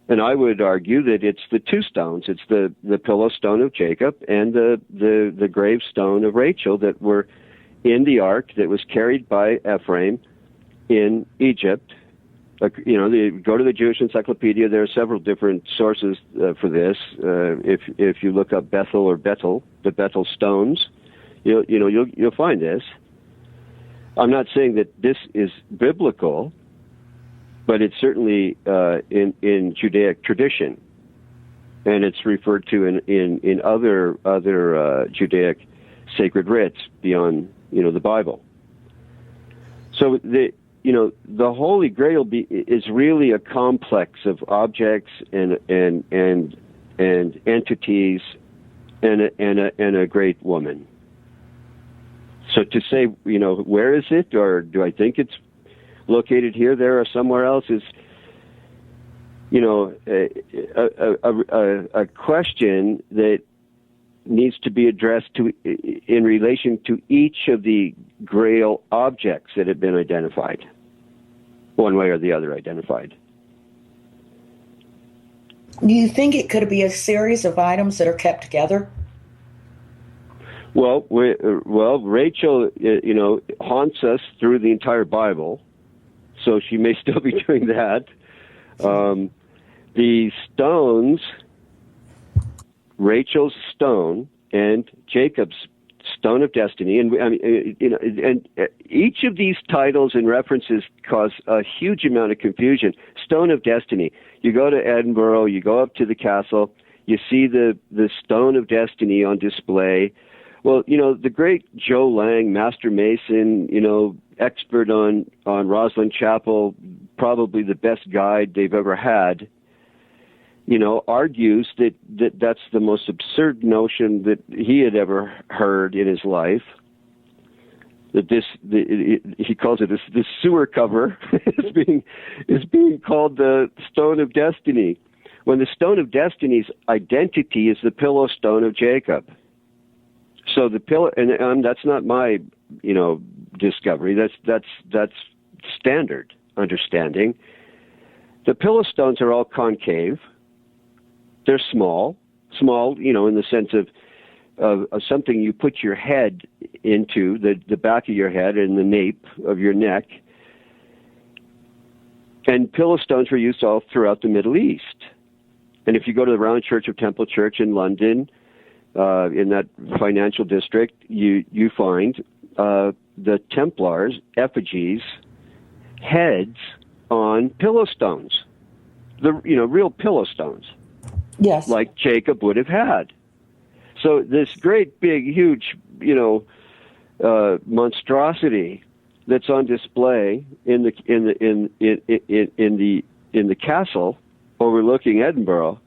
and I would argue that it's the two stones. It's the pillow stone of Jacob and the gravestone of Rachel that were in the ark that was carried by Ephraim in Egypt. Go to the Jewish Encyclopedia. There are several different sources for this. If you look up Bethel or Betel, the Betel stones, you'll find this. I'm not saying that this is biblical, but it's certainly in Judaic tradition, and it's referred to in other Judaic sacred writs beyond the Bible. So the Holy Grail is really a complex of objects and entities and a great woman. So to say where is it, or do I think it's located here, there, or somewhere else, is a question that needs to be addressed in relation to each of the Grail objects that have been identified, one way or the other identified. Do you think it could be a series of items that are kept together? Well, Rachel, haunts us through the entire Bible, so she may still be doing that. The stones, Rachel's stone and Jacob's stone of destiny, and each of these titles and references cause a huge amount of confusion. Stone of destiny. You go to Edinburgh, you go up to the castle, you see the stone of destiny on display. Well, the great Joe Lang, master mason, expert on Roslyn Chapel, probably the best guide they've ever had, argues that that's the most absurd notion that he had ever heard in his life. That he calls it this sewer cover is being called the Stone of Destiny, when the Stone of Destiny's identity is the pillow stone of Jacob. So the pillow, and that's not my, discovery. That's standard understanding. The pillow stones are all concave. They're small, in the sense of something you put your head into, the back of your head and the nape of your neck. And pillow stones were used all throughout the Middle East. And if you go to the Round Church of Temple Church in London, in that financial district, you find the Templars' effigies, heads on pillow stones, real pillow stones, yes, like Jacob would have had. So this great, big, huge, monstrosity that's on display in the castle overlooking Edinburgh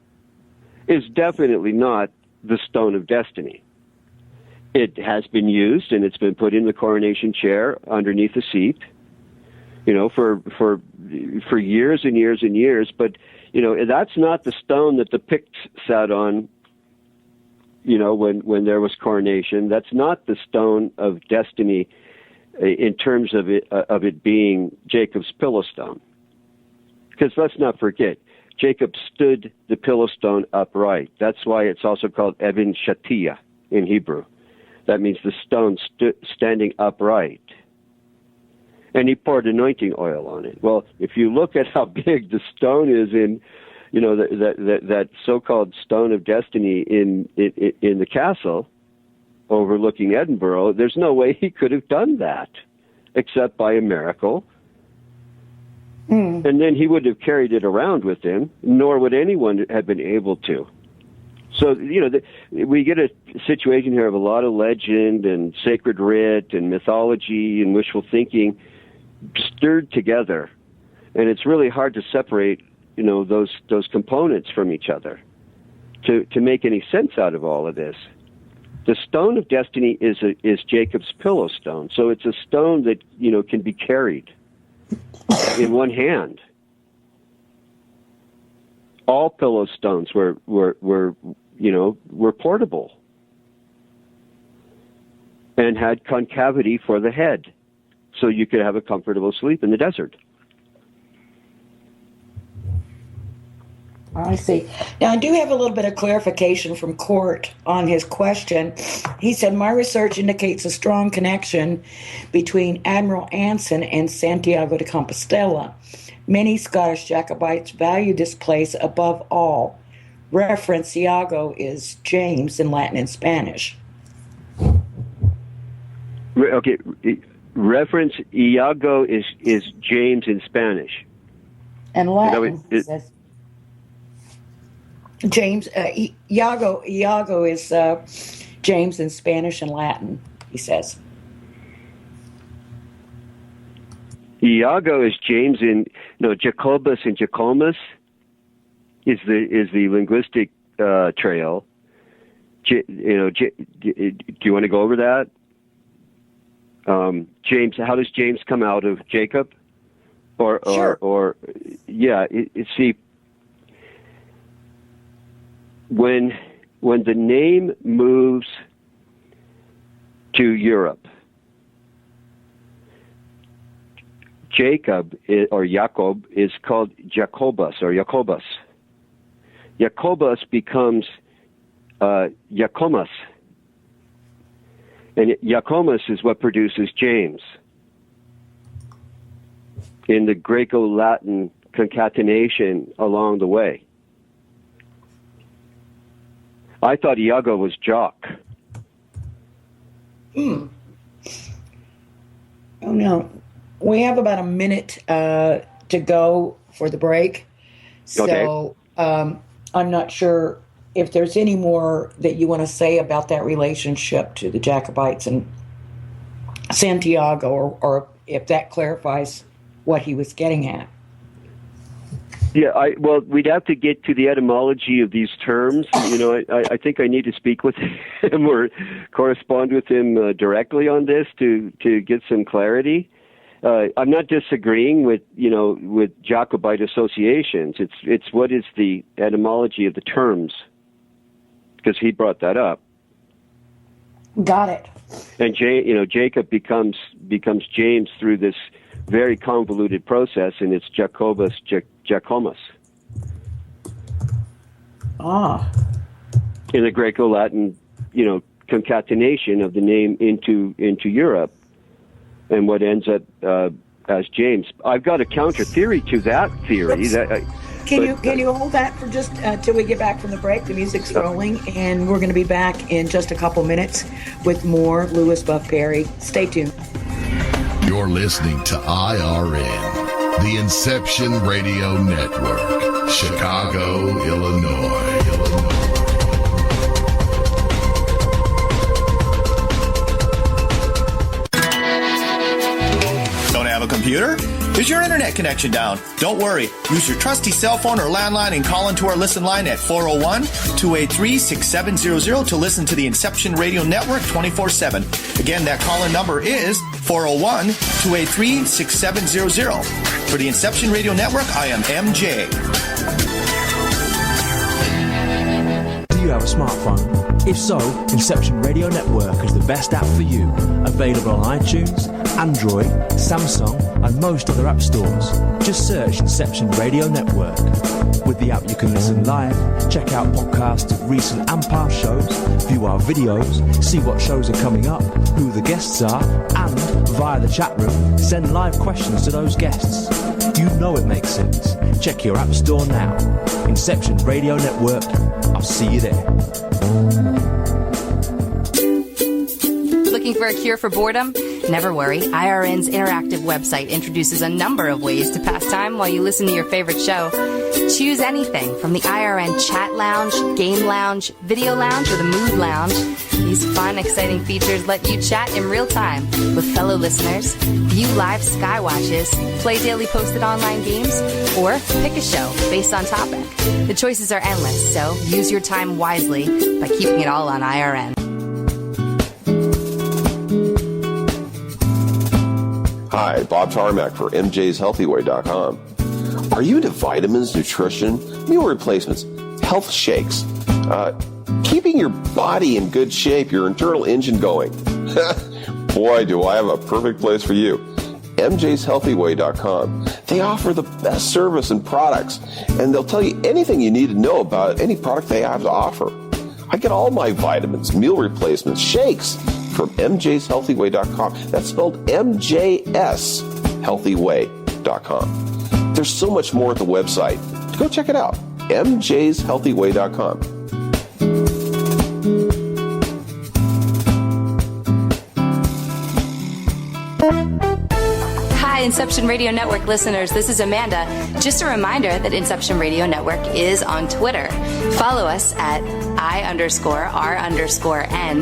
is definitely not the Stone of Destiny. It has been used, and it's been put in the coronation chair underneath the seat, for years and years and years. But that's not the stone that the Picts sat on. When there was coronation, that's not the Stone of Destiny in terms of it being Jacob's pillow stone. Because let's not forget, Jacob stood the pillow stone upright. That's why it's also called Even Shatia in Hebrew. That means the stone standing upright. And he poured anointing oil on it. Well, if you look at how big the stone is in, that so-called Stone of Destiny in the castle, overlooking Edinburgh, there's no way he could have done that except by a miracle. And then he would have carried it around with him, nor would anyone have been able to. So, we get a situation here of a lot of legend and sacred writ and mythology and wishful thinking stirred together. And it's really hard to separate, those components from each other to make any sense out of all of this. The stone of destiny is Jacob's pillow stone. So it's a stone that, can be carried in one hand. All pillow stones were portable and had concavity for the head, so you could have a comfortable sleep in the desert. I see. Now, I do have a little bit of clarification from Court on his question. He said, my research indicates a strong connection between Admiral Anson and Santiago de Compostela. Many Scottish Jacobites value this place above all. Reference Iago is James in Latin and Spanish. Okay, reference Iago is James in Spanish. And Latin says James. Iago is James in Spanish and Latin. He says. Iago is James in Jacobus and Jacomus is the linguistic trail. Do you want to go over that? James, how does James come out of Jacob? See, when the name moves to Europe, Jacob or Jacob is called Jacobus or Jacobus. Jacobus becomes Jacomus. And Jacomus is what produces James in the Greco-Latin concatenation along the way. I thought Iago was Jock. Oh, no. We have about a minute to go for the break. So I'm not sure if there's any more that you want to say about that relationship to the Jacobites and Santiago, or if that clarifies what he was getting at. Yeah, we'd have to get to the etymology of these terms. I think I need to speak with him or correspond with him directly on this to get some clarity. I'm not disagreeing with Jacobite associations. It's what is the etymology of the terms, because he brought that up. Got it. And Jacob becomes James through this very convoluted process, and it's Jacobus, Jacomus. In the Greco-Latin, concatenation of the name into Europe, and what ends up as James. I've got a counter theory to that theory. Can you hold that for just till we get back from the break? The music's rolling, and we're going to be back in just a couple minutes with more Louis Buff Parry. Stay tuned. You're listening to IRN, the Inception Radio Network, Chicago, Illinois. Computer? Is your internet connection down? Don't worry. Use your trusty cell phone or landline and call into our listen line at 401-283-6700 to listen to the Inception Radio Network 24/7. Again, that call-in number is 401-283-6700. For the Inception Radio Network, I am MJ. Do you have a smartphone? If so, Inception Radio Network is the best app for you. Available on iTunes, Android, Samsung, and most other app stores. Just search Inception Radio Network. With the app, you can listen live, check out podcasts of recent and past shows, view our videos, see what shows are coming up, who the guests are, and, via the chat room, send live questions to those guests. You know it makes sense. Check your app store now. Inception Radio Network. I'll see you there. Looking for a cure for boredom? Never worry. IRN's interactive website introduces a number of ways to pass time while you listen to your favorite show. Choose anything from the IRN Chat Lounge, Game Lounge, Video Lounge, or the Mood Lounge. These fun, exciting features let you chat in real time with fellow listeners, view live skywatches, play daily posted online games, or pick a show based on topic. The choices are endless, so use your time wisely by keeping it all on IRN. Hi, Bob Tarmac for MJ'sHealthyWay.com. Are you into vitamins, nutrition, meal replacements, health shakes, keeping your body in good shape, your internal engine going? Boy, do I have a perfect place for you. MJ'sHealthyWay.com. They offer the best service and products, and they'll tell you anything you need to know about any product they have to offer. I get all my vitamins, meal replacements, shakes from MJ'sHealthyWay.com. That's spelled MJSHealthyWay.com. There's so much more at the website. Go check it out. MJ'sHealthyWay.com. Hi, Inception Radio Network listeners. This is Amanda. Just a reminder that Inception Radio Network is on Twitter. Follow us at I_R_N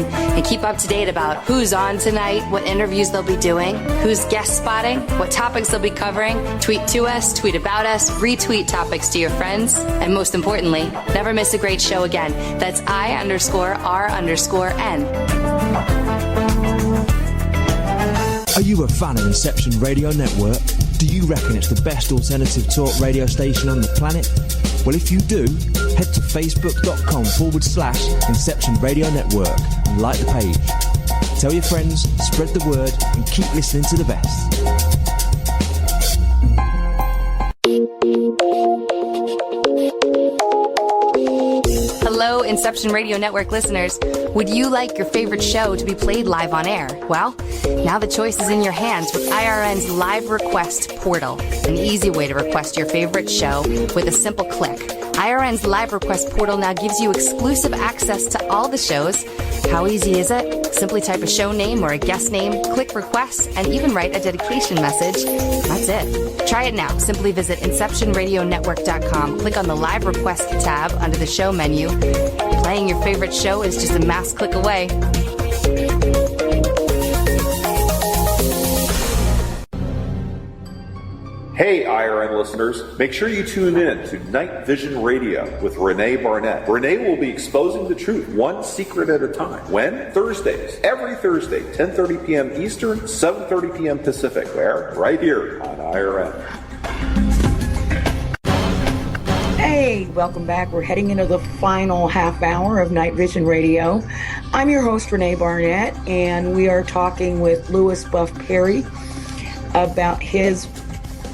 and keep up to date about who's on tonight, what interviews they'll be doing, who's guest spotting, what topics they'll be covering. Tweet to us, tweet about us, retweet topics to your friends, and most importantly, never miss a great show again. That's I_R_N. Are you a fan of Inception Radio Network? Do you reckon it's the best alternative talk radio station on the planet? Well, if you do, head to facebook.com/Inception Radio Network and like the page. Tell your friends, spread the word, and keep listening to the best. Hello, Inception Radio Network listeners. Would you like your favorite show to be played live on air? Well, now the choice is in your hands with IRN's Live Request Portal, an easy way to request your favorite show with a simple click. IRN's Live Request Portal now gives you exclusive access to all the shows. How easy is it? Simply type a show name or a guest name, click requests, and even write a dedication message. That's it. Try it now. Simply visit InceptionRadioNetwork.com. Click on the Live Request tab under the show menu. Playing your favorite show is just a mouse click away. Hey, IRN listeners, make sure you tune in to Night Vision Radio with René Barnett. René will be exposing the truth one secret at a time. When? Thursdays. Every Thursday, 10:30 p.m. Eastern, 7:30 p.m. Pacific. Where? Right here on IRN. Hey, welcome back. We're heading into the final half hour of Night Vision Radio. I'm your host, René Barnett, and we are talking with Louis Buff Parry about his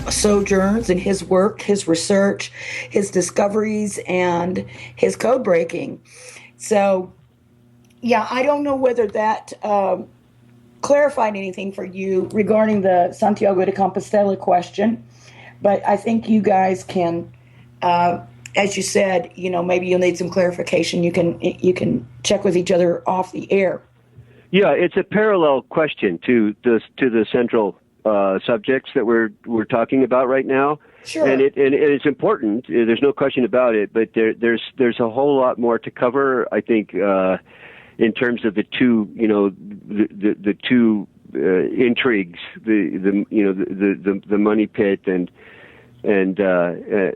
sojourns and his work, his research, his discoveries, and his code breaking. So, yeah, I don't know whether that clarified anything for you regarding the Santiago de Compostela question, but I think you guys can, as you said, maybe you'll need some clarification. You can check with each other off the air. Yeah, it's a parallel question to the central subjects that we're talking about right now. Sure. And it's important. There's no question about it. But there's a whole lot more to cover. I think in terms of the two the two intrigues, the money pit and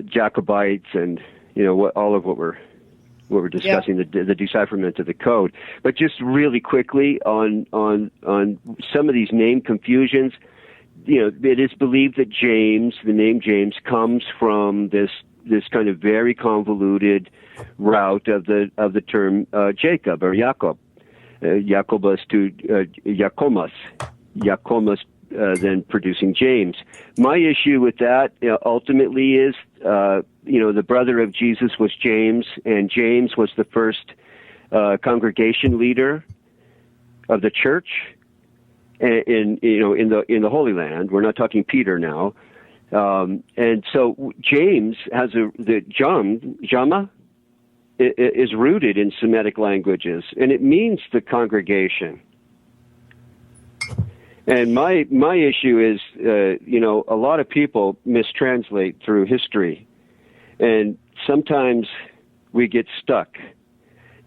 Jacobites and all of what we're discussing, the decipherment of the code. But just really quickly on some of these name confusions. It is believed that the name James comes from this kind of very convoluted route of the term Jacob or Jacob, Jacobus to Jacomus, then producing James. My issue with that ultimately is, the brother of Jesus was James, and James was the first congregation leader of the church. In the Holy Land. We're not talking Peter now, and so James has Jama is rooted in Semitic languages, and it means the congregation. And my issue is, a lot of people mistranslate through history, and sometimes we get stuck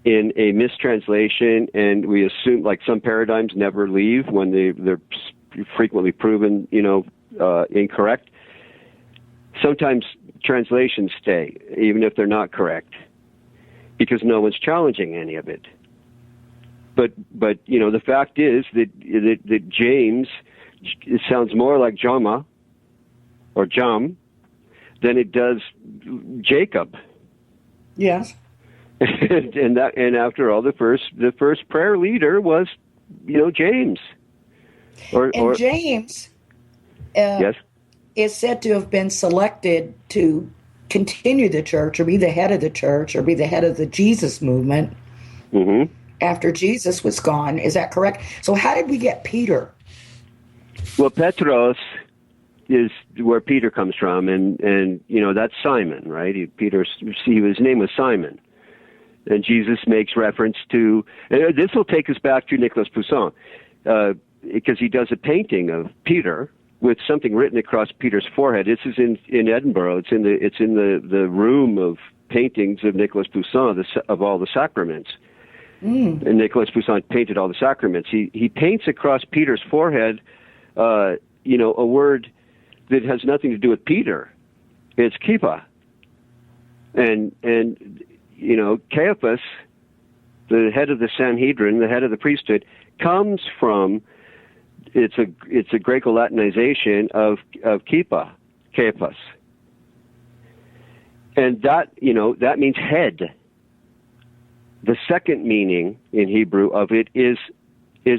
in a mistranslation, and we assume, like, some paradigms never leave when they're frequently proven, incorrect. Sometimes translations stay, even if they're not correct, because no one's challenging any of it. But the fact is that James, it sounds more like Jama or Jam than it does Jacob. Yes. and after all, the first prayer leader was, James. Or James yes, is said to have been selected to continue the church or be the head of the church or be the head of the Jesus movement. Mm-hmm. After Jesus was gone. Is that correct? So how did we get Peter? Well, Petros is where Peter comes from, and that's Simon, right? His name was Simon. And Jesus makes reference to, this will take us back to Nicolas Poussin, because he does a painting of Peter with something written across Peter's forehead. This is in Edinburgh. It's in the room of paintings of Nicolas Poussin, of all the sacraments. And Nicolas Poussin painted all the sacraments. He paints across Peter's forehead, a word that has nothing to do with Peter. It's kippah. And Caiaphas, the head of the Sanhedrin, the head of the priesthood, comes from, it's a Greco-Latinization of kippah, Caiaphas. And that means head. The second meaning in Hebrew of it is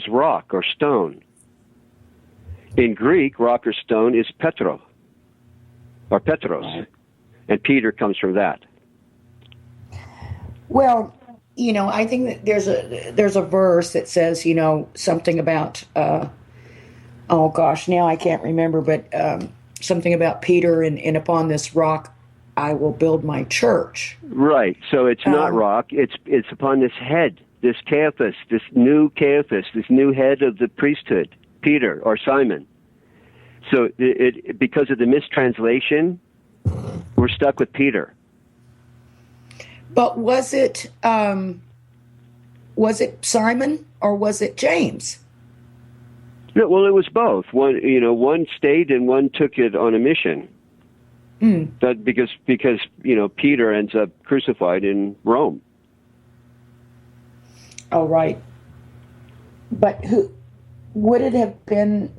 rock or stone. In Greek, rock or stone is Petro, or Petros, and Peter comes from that. Well, I think that there's a verse that says, something about, oh gosh, now I can't remember, but something about Peter and upon this rock I will build my church. Right. So it's not rock. It's upon this head, this Caiaphas, this new Caiaphas, this new head of the priesthood, Peter or Simon. So because of the mistranslation, we're stuck with Peter. But was it Simon or was it James? No, well, it was both. One stayed and one took it on a mission. That because Peter ends up crucified in Rome. Oh, right. But who would it have been?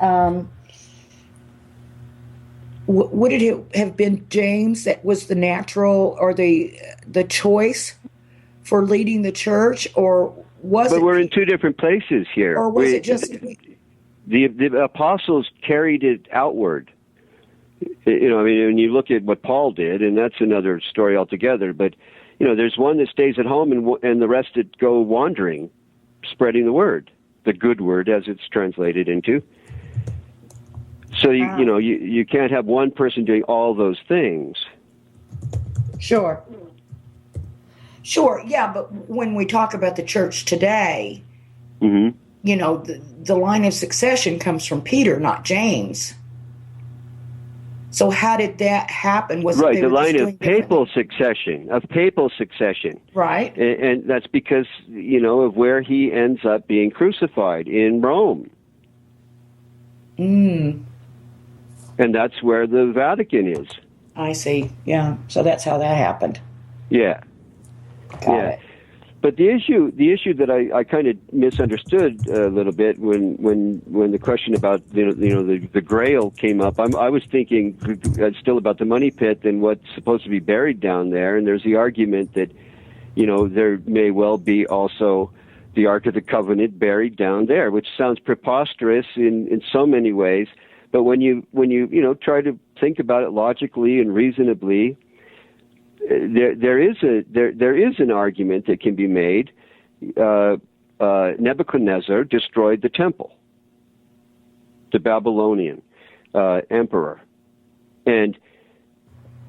Would it have been James that was the natural or the choice for leading the church, or was it? But we're in two different places here. Or was it just the apostles carried it outward? When you look at what Paul did, and that's another story altogether, but, there's one that stays at home and the rest that go wandering, spreading the word, the good word as it's translated into. So, you can't have one person doing all those things. Sure, yeah, but when we talk about the church today, the line of succession comes from Peter, not James. So how did that happen? Was right, the line of papal succession, Right. And that's because, of where he ends up being crucified, in Rome. And that's where the Vatican is. I see, yeah. So that's how that happened. Yeah. Got it. But the issue that I kind of misunderstood a little bit when the question about the Grail came up, I was thinking still about the money pit and what's supposed to be buried down there, and there's the argument that there may well be also the Ark of the Covenant buried down there, which sounds preposterous in so many ways. But when you try to think about it logically and reasonably, there is an argument that can be made. Nebuchadnezzar destroyed the temple, the Babylonian emperor, and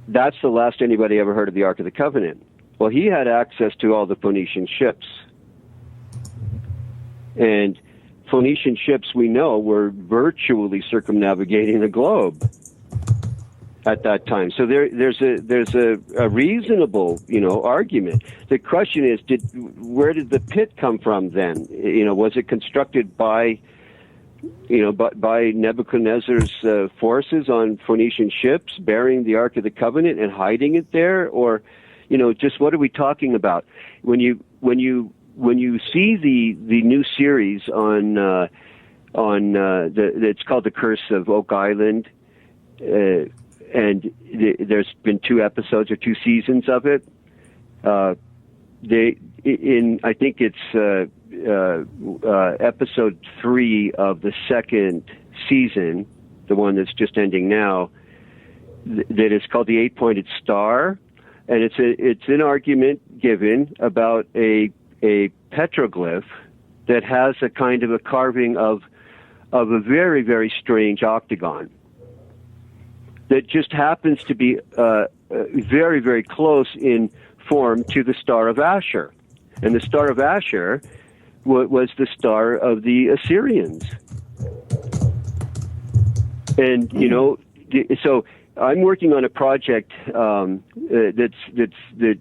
that's the last anybody ever heard of the Ark of the Covenant. Well, he had access to all the Phoenician ships, and Phoenician ships we know were virtually circumnavigating the globe at that time. So there's a reasonable, argument. The question is, where did the pit come from then? Was it constructed by Nebuchadnezzar's forces on Phoenician ships, bearing the Ark of the Covenant and hiding it there, or, just what are we talking about? When you see the new series on it's called The Curse of Oak Island, and there's been 2 episodes or 2 seasons of it. I think it's episode 3 of the 2nd season, the one that's just ending now, that is called The Eight-Pointed Star, and it's an argument given about a petroglyph that has a kind of a carving of a very, very strange octagon that just happens to be very, very close in form to the Star of Asher. And the Star of Asher was the star of the Assyrians. And, so I'm working on a project that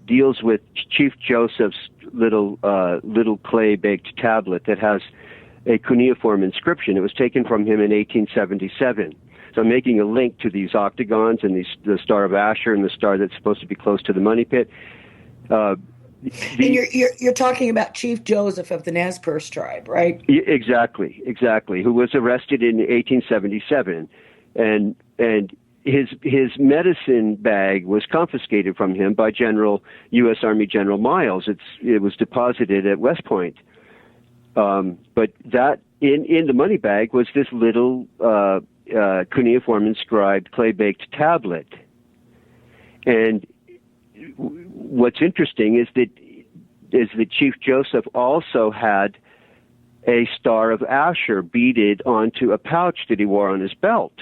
deals with Chief Joseph's little clay-baked tablet that has a cuneiform inscription. It was taken from him in 1877. So I'm making a link to these octagons and the Star of Asher and the star that's supposed to be close to the money pit. And you're talking about Chief Joseph of the Nez Perce tribe, right? Exactly. Who was arrested in 1877, and his medicine bag was confiscated from him by U.S. Army General Miles. It was deposited at West Point, but that in the money bag was this little cuneiform inscribed clay-baked tablet. And what's interesting is that Chief Joseph also had a Star of Asher beaded onto a pouch that he wore on his belt.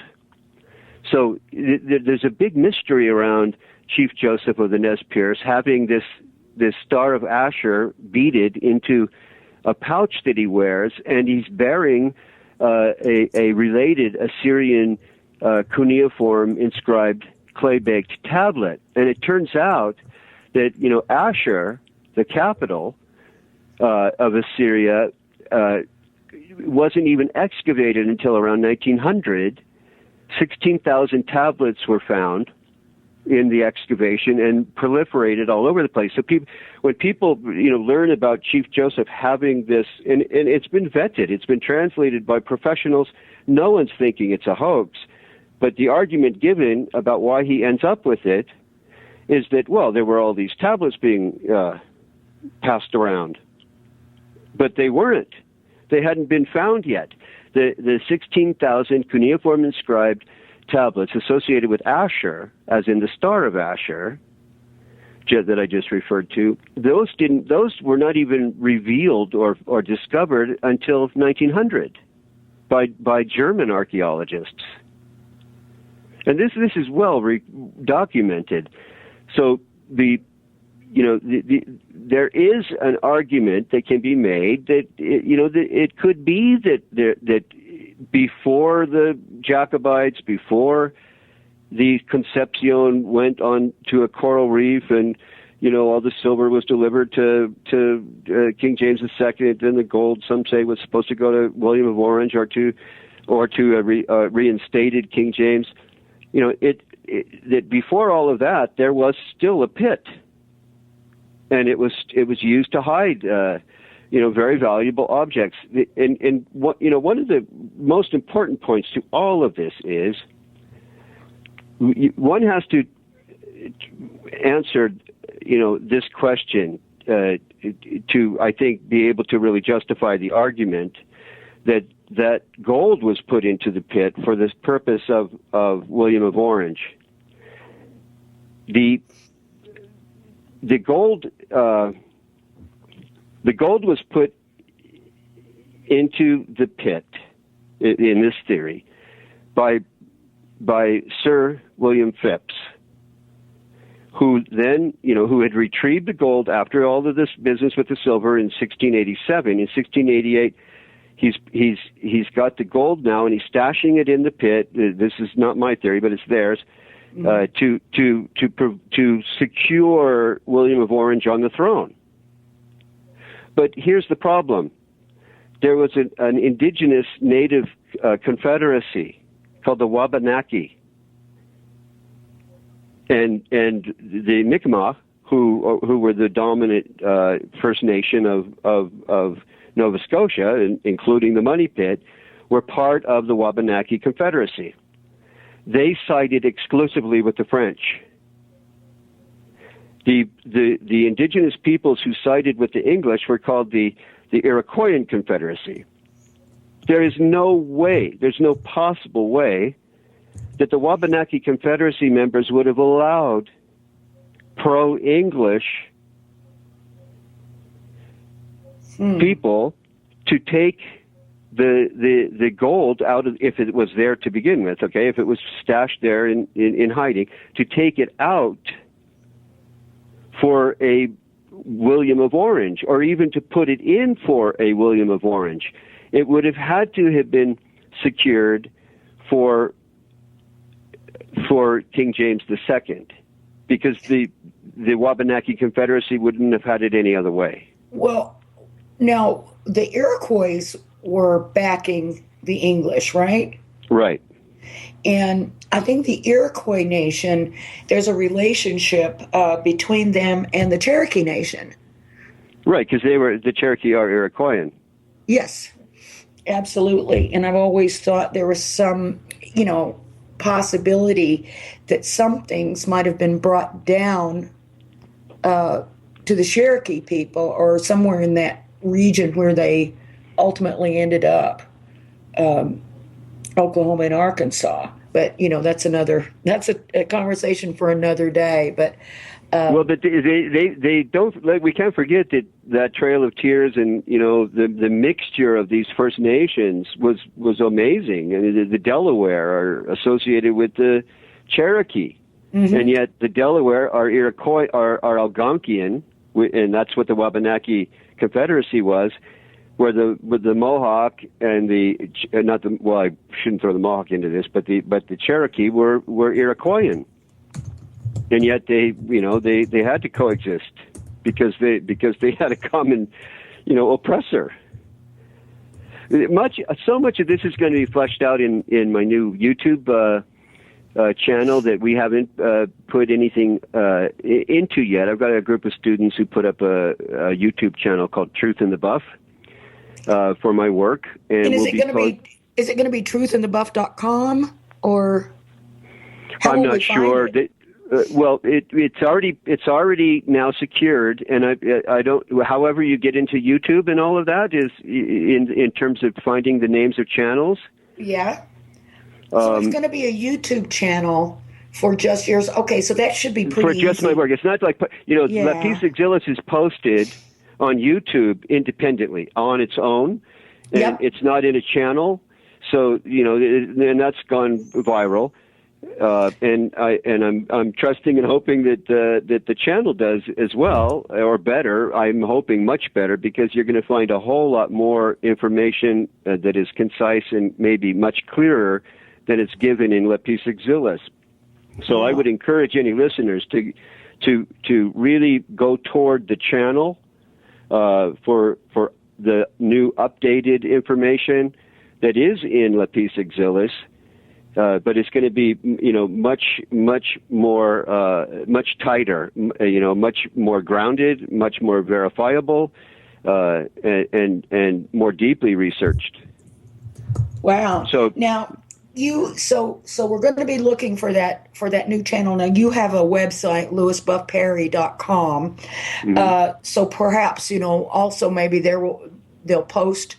So there's a big mystery around Chief Joseph of the Nez Perce having this Star of Asher beaded into a pouch that he wears, and he's bearing a related Assyrian cuneiform inscribed clay-baked tablet. And it turns out that, Asher, the capital of Assyria, wasn't even excavated until around 1900. 16,000 tablets were found in the excavation and proliferated all over the place. So when people learn about Chief Joseph having this, and it's been vetted, it's been translated by professionals, no one's thinking it's a hoax, but the argument given about why he ends up with it is that, well, there were all these tablets being passed around, but they weren't. They hadn't been found yet. The 16,000 cuneiform inscribed tablets associated with Asher, as in the Star of Asher, that I just referred to, those were not even revealed or discovered until 1900 by German archaeologists. And this is well documented. So there is an argument that can be made that it could be that before the Jacobites, before the Concepcion went on to a coral reef, and all the silver was delivered to King James II, and the gold, some say, was supposed to go to William of Orange or to reinstated King James. That before all of that, there was still a pit. And it was used to hide, very valuable objects. And one of the most important points to all of this is one has to answer, this question to, I think, be able to really justify the argument that gold was put into the pit for this purpose of William of Orange. The gold was put into the pit in this theory by Sir William Phipps, who then, who had retrieved the gold after all of this business with the silver in 1687. In 1688, He's got the gold now, and he's stashing it in the pit. This is not my theory, but it's theirs. To secure William of Orange on the throne. But here's the problem: there was an indigenous native confederacy called the Wabanaki, and the Mi'kmaq, who were the dominant First Nation of Nova Scotia, including the Money Pit, were part of the Wabanaki Confederacy. They sided exclusively with the French. The indigenous peoples who sided with the English were called the Iroquoian Confederacy. There is no way, there's no possible way that the Wabanaki Confederacy members would have allowed pro-English people to take the gold out of, if it was there to begin with, okay, if it was stashed there in hiding, to take it out for a William of Orange, or even to put it in for a William of Orange. It would have had to have been secured for King James II, because the Wabanaki Confederacy wouldn't have had it any other way. Well, now, the Iroquois were backing the English, right? Right. And I think the Iroquois Nation, there's a relationship between them and the Cherokee Nation. Right, because the Cherokee are Iroquoian. Yes, absolutely. And I've always thought there was some, possibility that some things might have been brought down to the Cherokee people, or somewhere in that region where they ultimately ended up, Oklahoma and Arkansas. But that's a conversation for another day. But but they don't. We can't forget that Trail of Tears, and the mixture of these First Nations was amazing. And the Delaware are associated with the Cherokee, and yet the Delaware are Iroquois, are Algonquian, and that's what the Wabanaki Confederacy was. Where the Mohawk and I shouldn't throw the Mohawk into this, but the Cherokee were Iroquoian, and yet they had to coexist because they had a common oppressor. So much of this is going to be fleshed out in my new YouTube channel that we haven't put anything into yet. I've got a group of students who put up a YouTube channel called Truth in the Buff. For my work, and is it going to be truthinthebuff.com, or I'm not sure. It's already now secured, and I don't. However, you get into YouTube and all of that is in terms of finding the names of channels. Yeah. So it's going to be a YouTube channel for just yours. Okay, so that should be pretty easy. For just my work. It's not like La Piece Exilis is posted on YouTube independently on its own, and it's not in a channel, so and that's gone viral. And I'm trusting and hoping that the channel does as well, or better. I'm hoping much better, because you're going to find a whole lot more information that is concise and maybe much clearer than it's given in La Piece Exilis. So I would encourage any listeners to really go toward the channel. For the new updated information that is in La Piece Exilis, but it's going to be much more much tighter, much more grounded, much more verifiable, and more deeply researched. Wow! So now so we're going to be looking for that new channel. Now you have a website, lewisbuffparry.com. So perhaps also maybe they'll post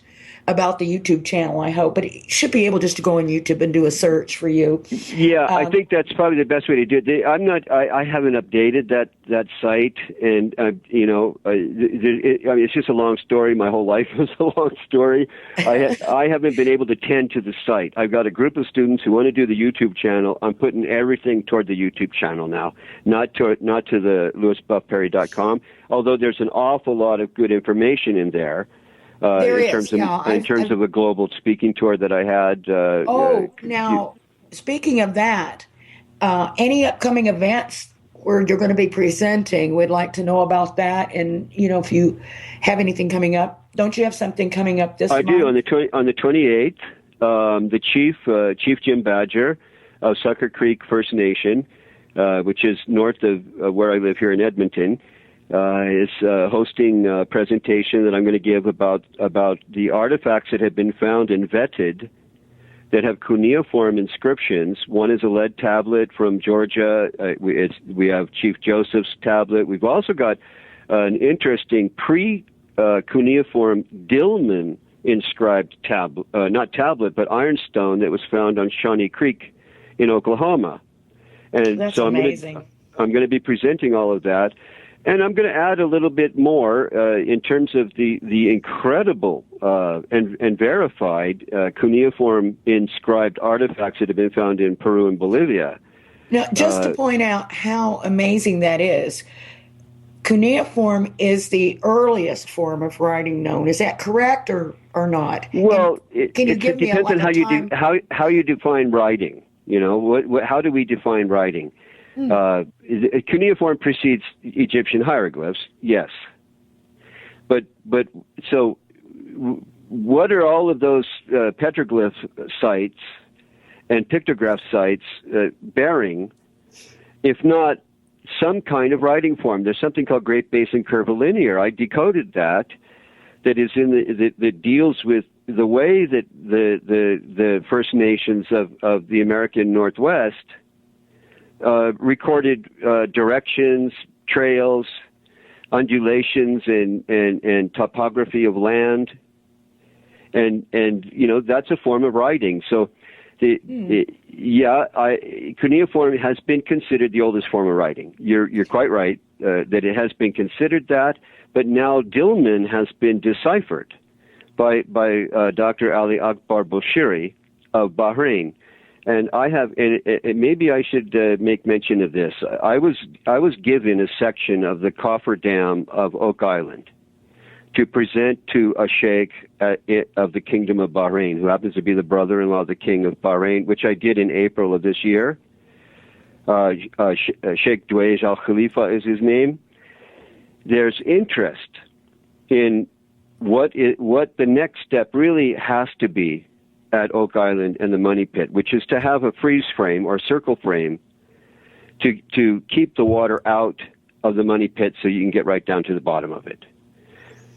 about the YouTube channel, I hope, but it should be able just to go on YouTube and do a search for you. Yeah, I think that's probably the best way to do it. I haven't updated that site, and it's just a long story. My whole life was a long story. I haven't been able to tend to the site. I've got a group of students who want to do the YouTube channel. I'm putting everything toward the YouTube channel now, not to the lewisbuffparry.com, although there's an awful lot of good information in there. in terms of a global speaking tour that I had. Now, speaking of that, any upcoming events where you're going to be presenting, we'd like to know about that. And, if you have anything coming up, don't you have something coming up this month? I do. On the 28th, the Chief Jim Badger of Sucker Creek First Nation, which is north of where I live here in Edmonton, is hosting a presentation that I'm going to give about the artifacts that have been found and vetted that have cuneiform inscriptions. One is a lead tablet from Georgia. We have Chief Joseph's tablet. We've also got an interesting pre-cuneiform Dillman inscribed tablet, not tablet, but ironstone that was found on Shawnee Creek in Oklahoma. And that's so amazing. I'm going to be presenting all of that. And I'm going to add a little bit more in terms of the incredible and verified cuneiform inscribed artifacts that have been found in Peru and Bolivia. Now, just to point out how amazing that is, cuneiform is the earliest form of writing known. Is that correct or not? Well, it depends on how you define writing. How do we define writing? Cuneiform precedes Egyptian hieroglyphs, yes. But so what are all of those petroglyph sites and pictograph sites bearing, if not some kind of writing form? There's something called Great Basin Curvilinear. I decoded that is that deals with the way that the First Nations of the American Northwest recorded directions, trails, undulations, and topography of land, and that's a form of writing. So, cuneiform has been considered the oldest form of writing. You're quite right that it has been considered that, but now Dillman has been deciphered by Dr. Ali Akbar Boshiri of Bahrain. And I have, and maybe I should make mention of this. I was given a section of the cofferdam of Oak Island to present to a sheikh of the Kingdom of Bahrain, who happens to be the brother-in-law of the King of Bahrain, which I did in April of this year. Sheikh Dwayj Al Khalifa is his name. There's interest in what the next step really has to be at Oak Island and the Money Pit, which is to have a freeze frame or circle frame to keep the water out of the Money Pit so you can get right down to the bottom of it.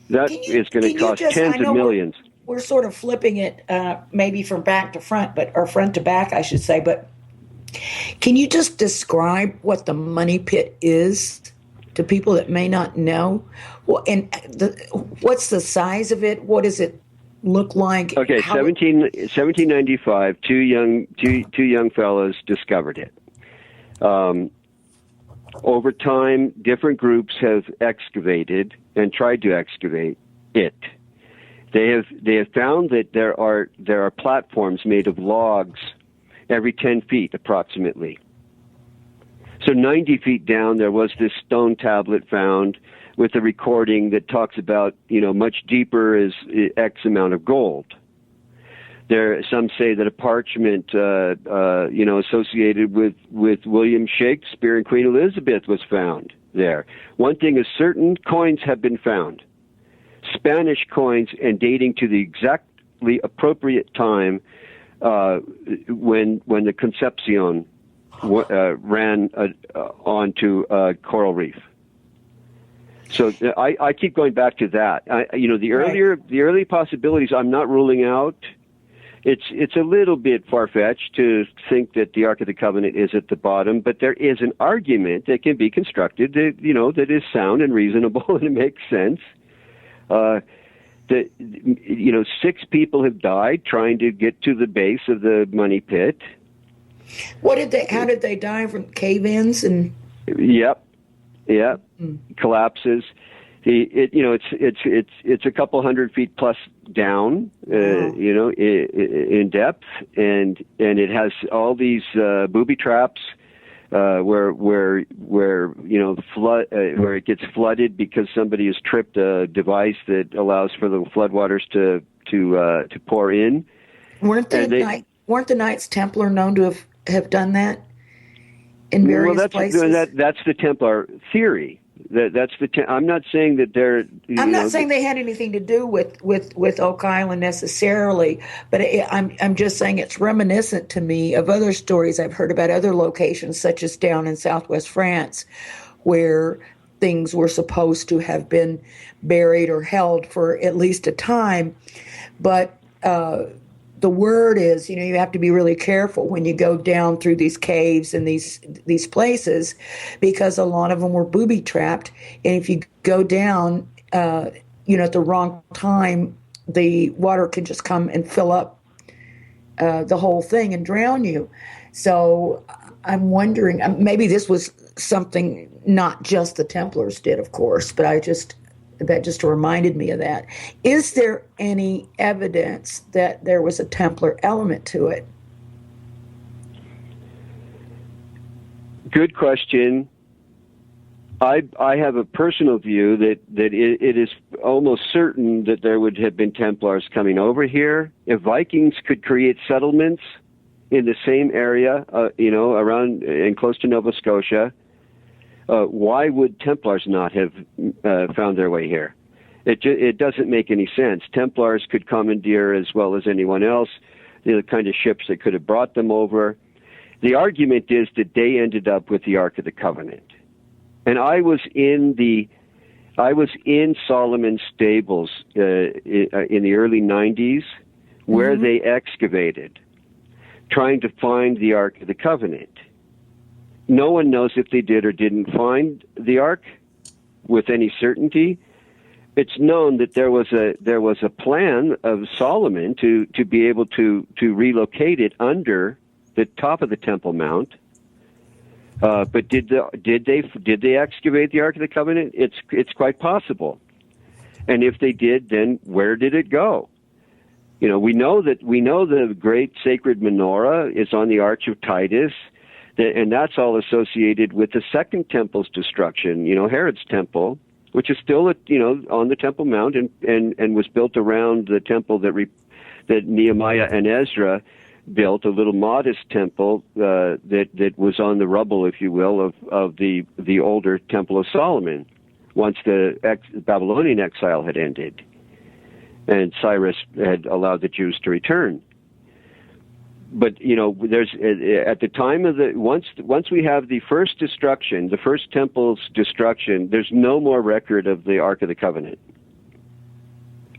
That is going to cost tens of millions. We're sort of flipping it maybe from back to front, or front to back, I should say. But can you just describe what the Money Pit is to people that may not know? And what's the size of it? What does it look like? Okay, 1795, two young fellows discovered it. Over time, different groups have excavated and tried to excavate it. They have found that there are platforms made of logs every 10 feet approximately. So 90 feet down, there was this stone tablet found with a recording that talks about, much deeper is X amount of gold. Some say that a parchment, associated with William Shakespeare and Queen Elizabeth was found there. One thing is certain, coins have been found. Spanish coins, and dating to the exactly appropriate time when the Concepcion ran onto coral reef. So I keep going back to that. The early possibilities I'm not ruling out. It's a little bit far-fetched to think that the Ark of the Covenant is at the bottom, but there is an argument that can be constructed that is sound and reasonable and it makes sense. That 6 people have died trying to get to the base of the Money Pit. How did they die? From cave-ins and? Yep. Collapses. It's a couple 100 feet plus down, in depth, and it has all these booby traps where flood where it gets flooded because somebody has tripped a device that allows for the floodwaters to pour in. Weren't the Knights Templar known to have done that in various places? That's the Templar theory. I'm not saying that they're. I'm not saying they had anything to do with Oak Island necessarily, but I'm just saying it's reminiscent to me of other stories I've heard about other locations, such as down in southwest France, where things were supposed to have been buried or held for at least a time, but the word is, you have to be really careful when you go down through these caves and these places, because a lot of them were booby trapped. And if you go down, at the wrong time, the water can just come and fill up the whole thing and drown you. So I'm wondering, maybe this was something not just the Templars did, of course, but that just reminded me of that. Is there any evidence that there was a Templar element to it? Good question. I have a personal view that it is almost certain that there would have been Templars coming over here. If Vikings could create settlements in the same area, around and close to Nova Scotia, why would Templars not have found their way here? It doesn't make any sense. Templars could commandeer as well as anyone else the kind of ships that could have brought them over. The argument is that they ended up with the Ark of the Covenant. And I was in Solomon's stables in the early 90s where they excavated, trying to find the Ark of the Covenant. No one knows if they did or didn't find the Ark with any certainty. It's known that there was a plan of Solomon to be able to relocate it under the top of the Temple Mount. But did they excavate the Ark of the Covenant? It's quite possible. And if they did, then where did it go? We know the great sacred menorah is on the Arch of Titus. And that's all associated with the Second Temple's destruction, Herod's temple, which is still, on the Temple Mount and was built around the temple that Nehemiah and Ezra built, a little modest temple that was on the rubble, if you will, of the older Temple of Solomon, once the Babylonian exile had ended and Cyrus had allowed the Jews to return. But there's at the time of once we have the first destruction, the first temple's destruction, there's no more record of the Ark of the Covenant.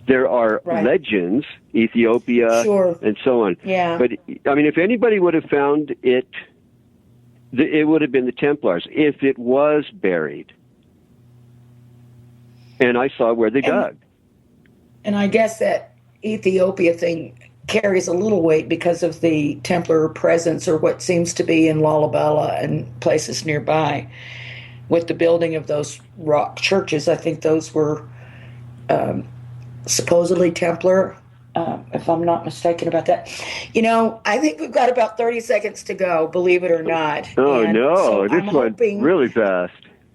There are legends, Ethiopia, and so on. Yeah. But if anybody would have found it, it would have been the Templars if it was buried. And I saw where they dug. And I guess that Ethiopia thing carries a little weight because of the Templar presence, or what seems to be in Lalibela and places nearby, with the building of those rock churches. I think those were supposedly Templar, if I'm not mistaken about that. I think we've got about 30 seconds to go, believe it or not. Oh, and no, so this went really fast.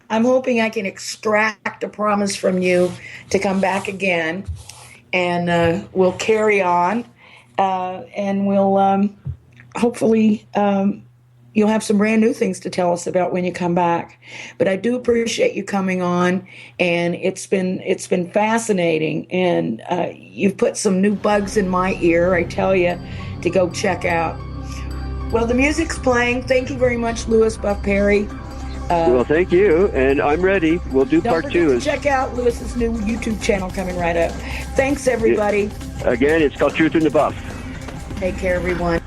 I'm hoping I can extract a promise from you to come back again, and we'll carry on. And we'll hopefully you'll have some brand new things to tell us about when you come back. But I do appreciate you coming on, and it's been fascinating. And you've put some new bugs in my ear, I tell you, to go check out. Well, the music's playing. Thank you very much, Louis Buff Parry. Well, thank you, and I'm ready. We'll do part two. Don't forget to check out Louis's new YouTube channel coming right up. Thanks, everybody. Again, it's called Truth in the Buff. Take care, everyone.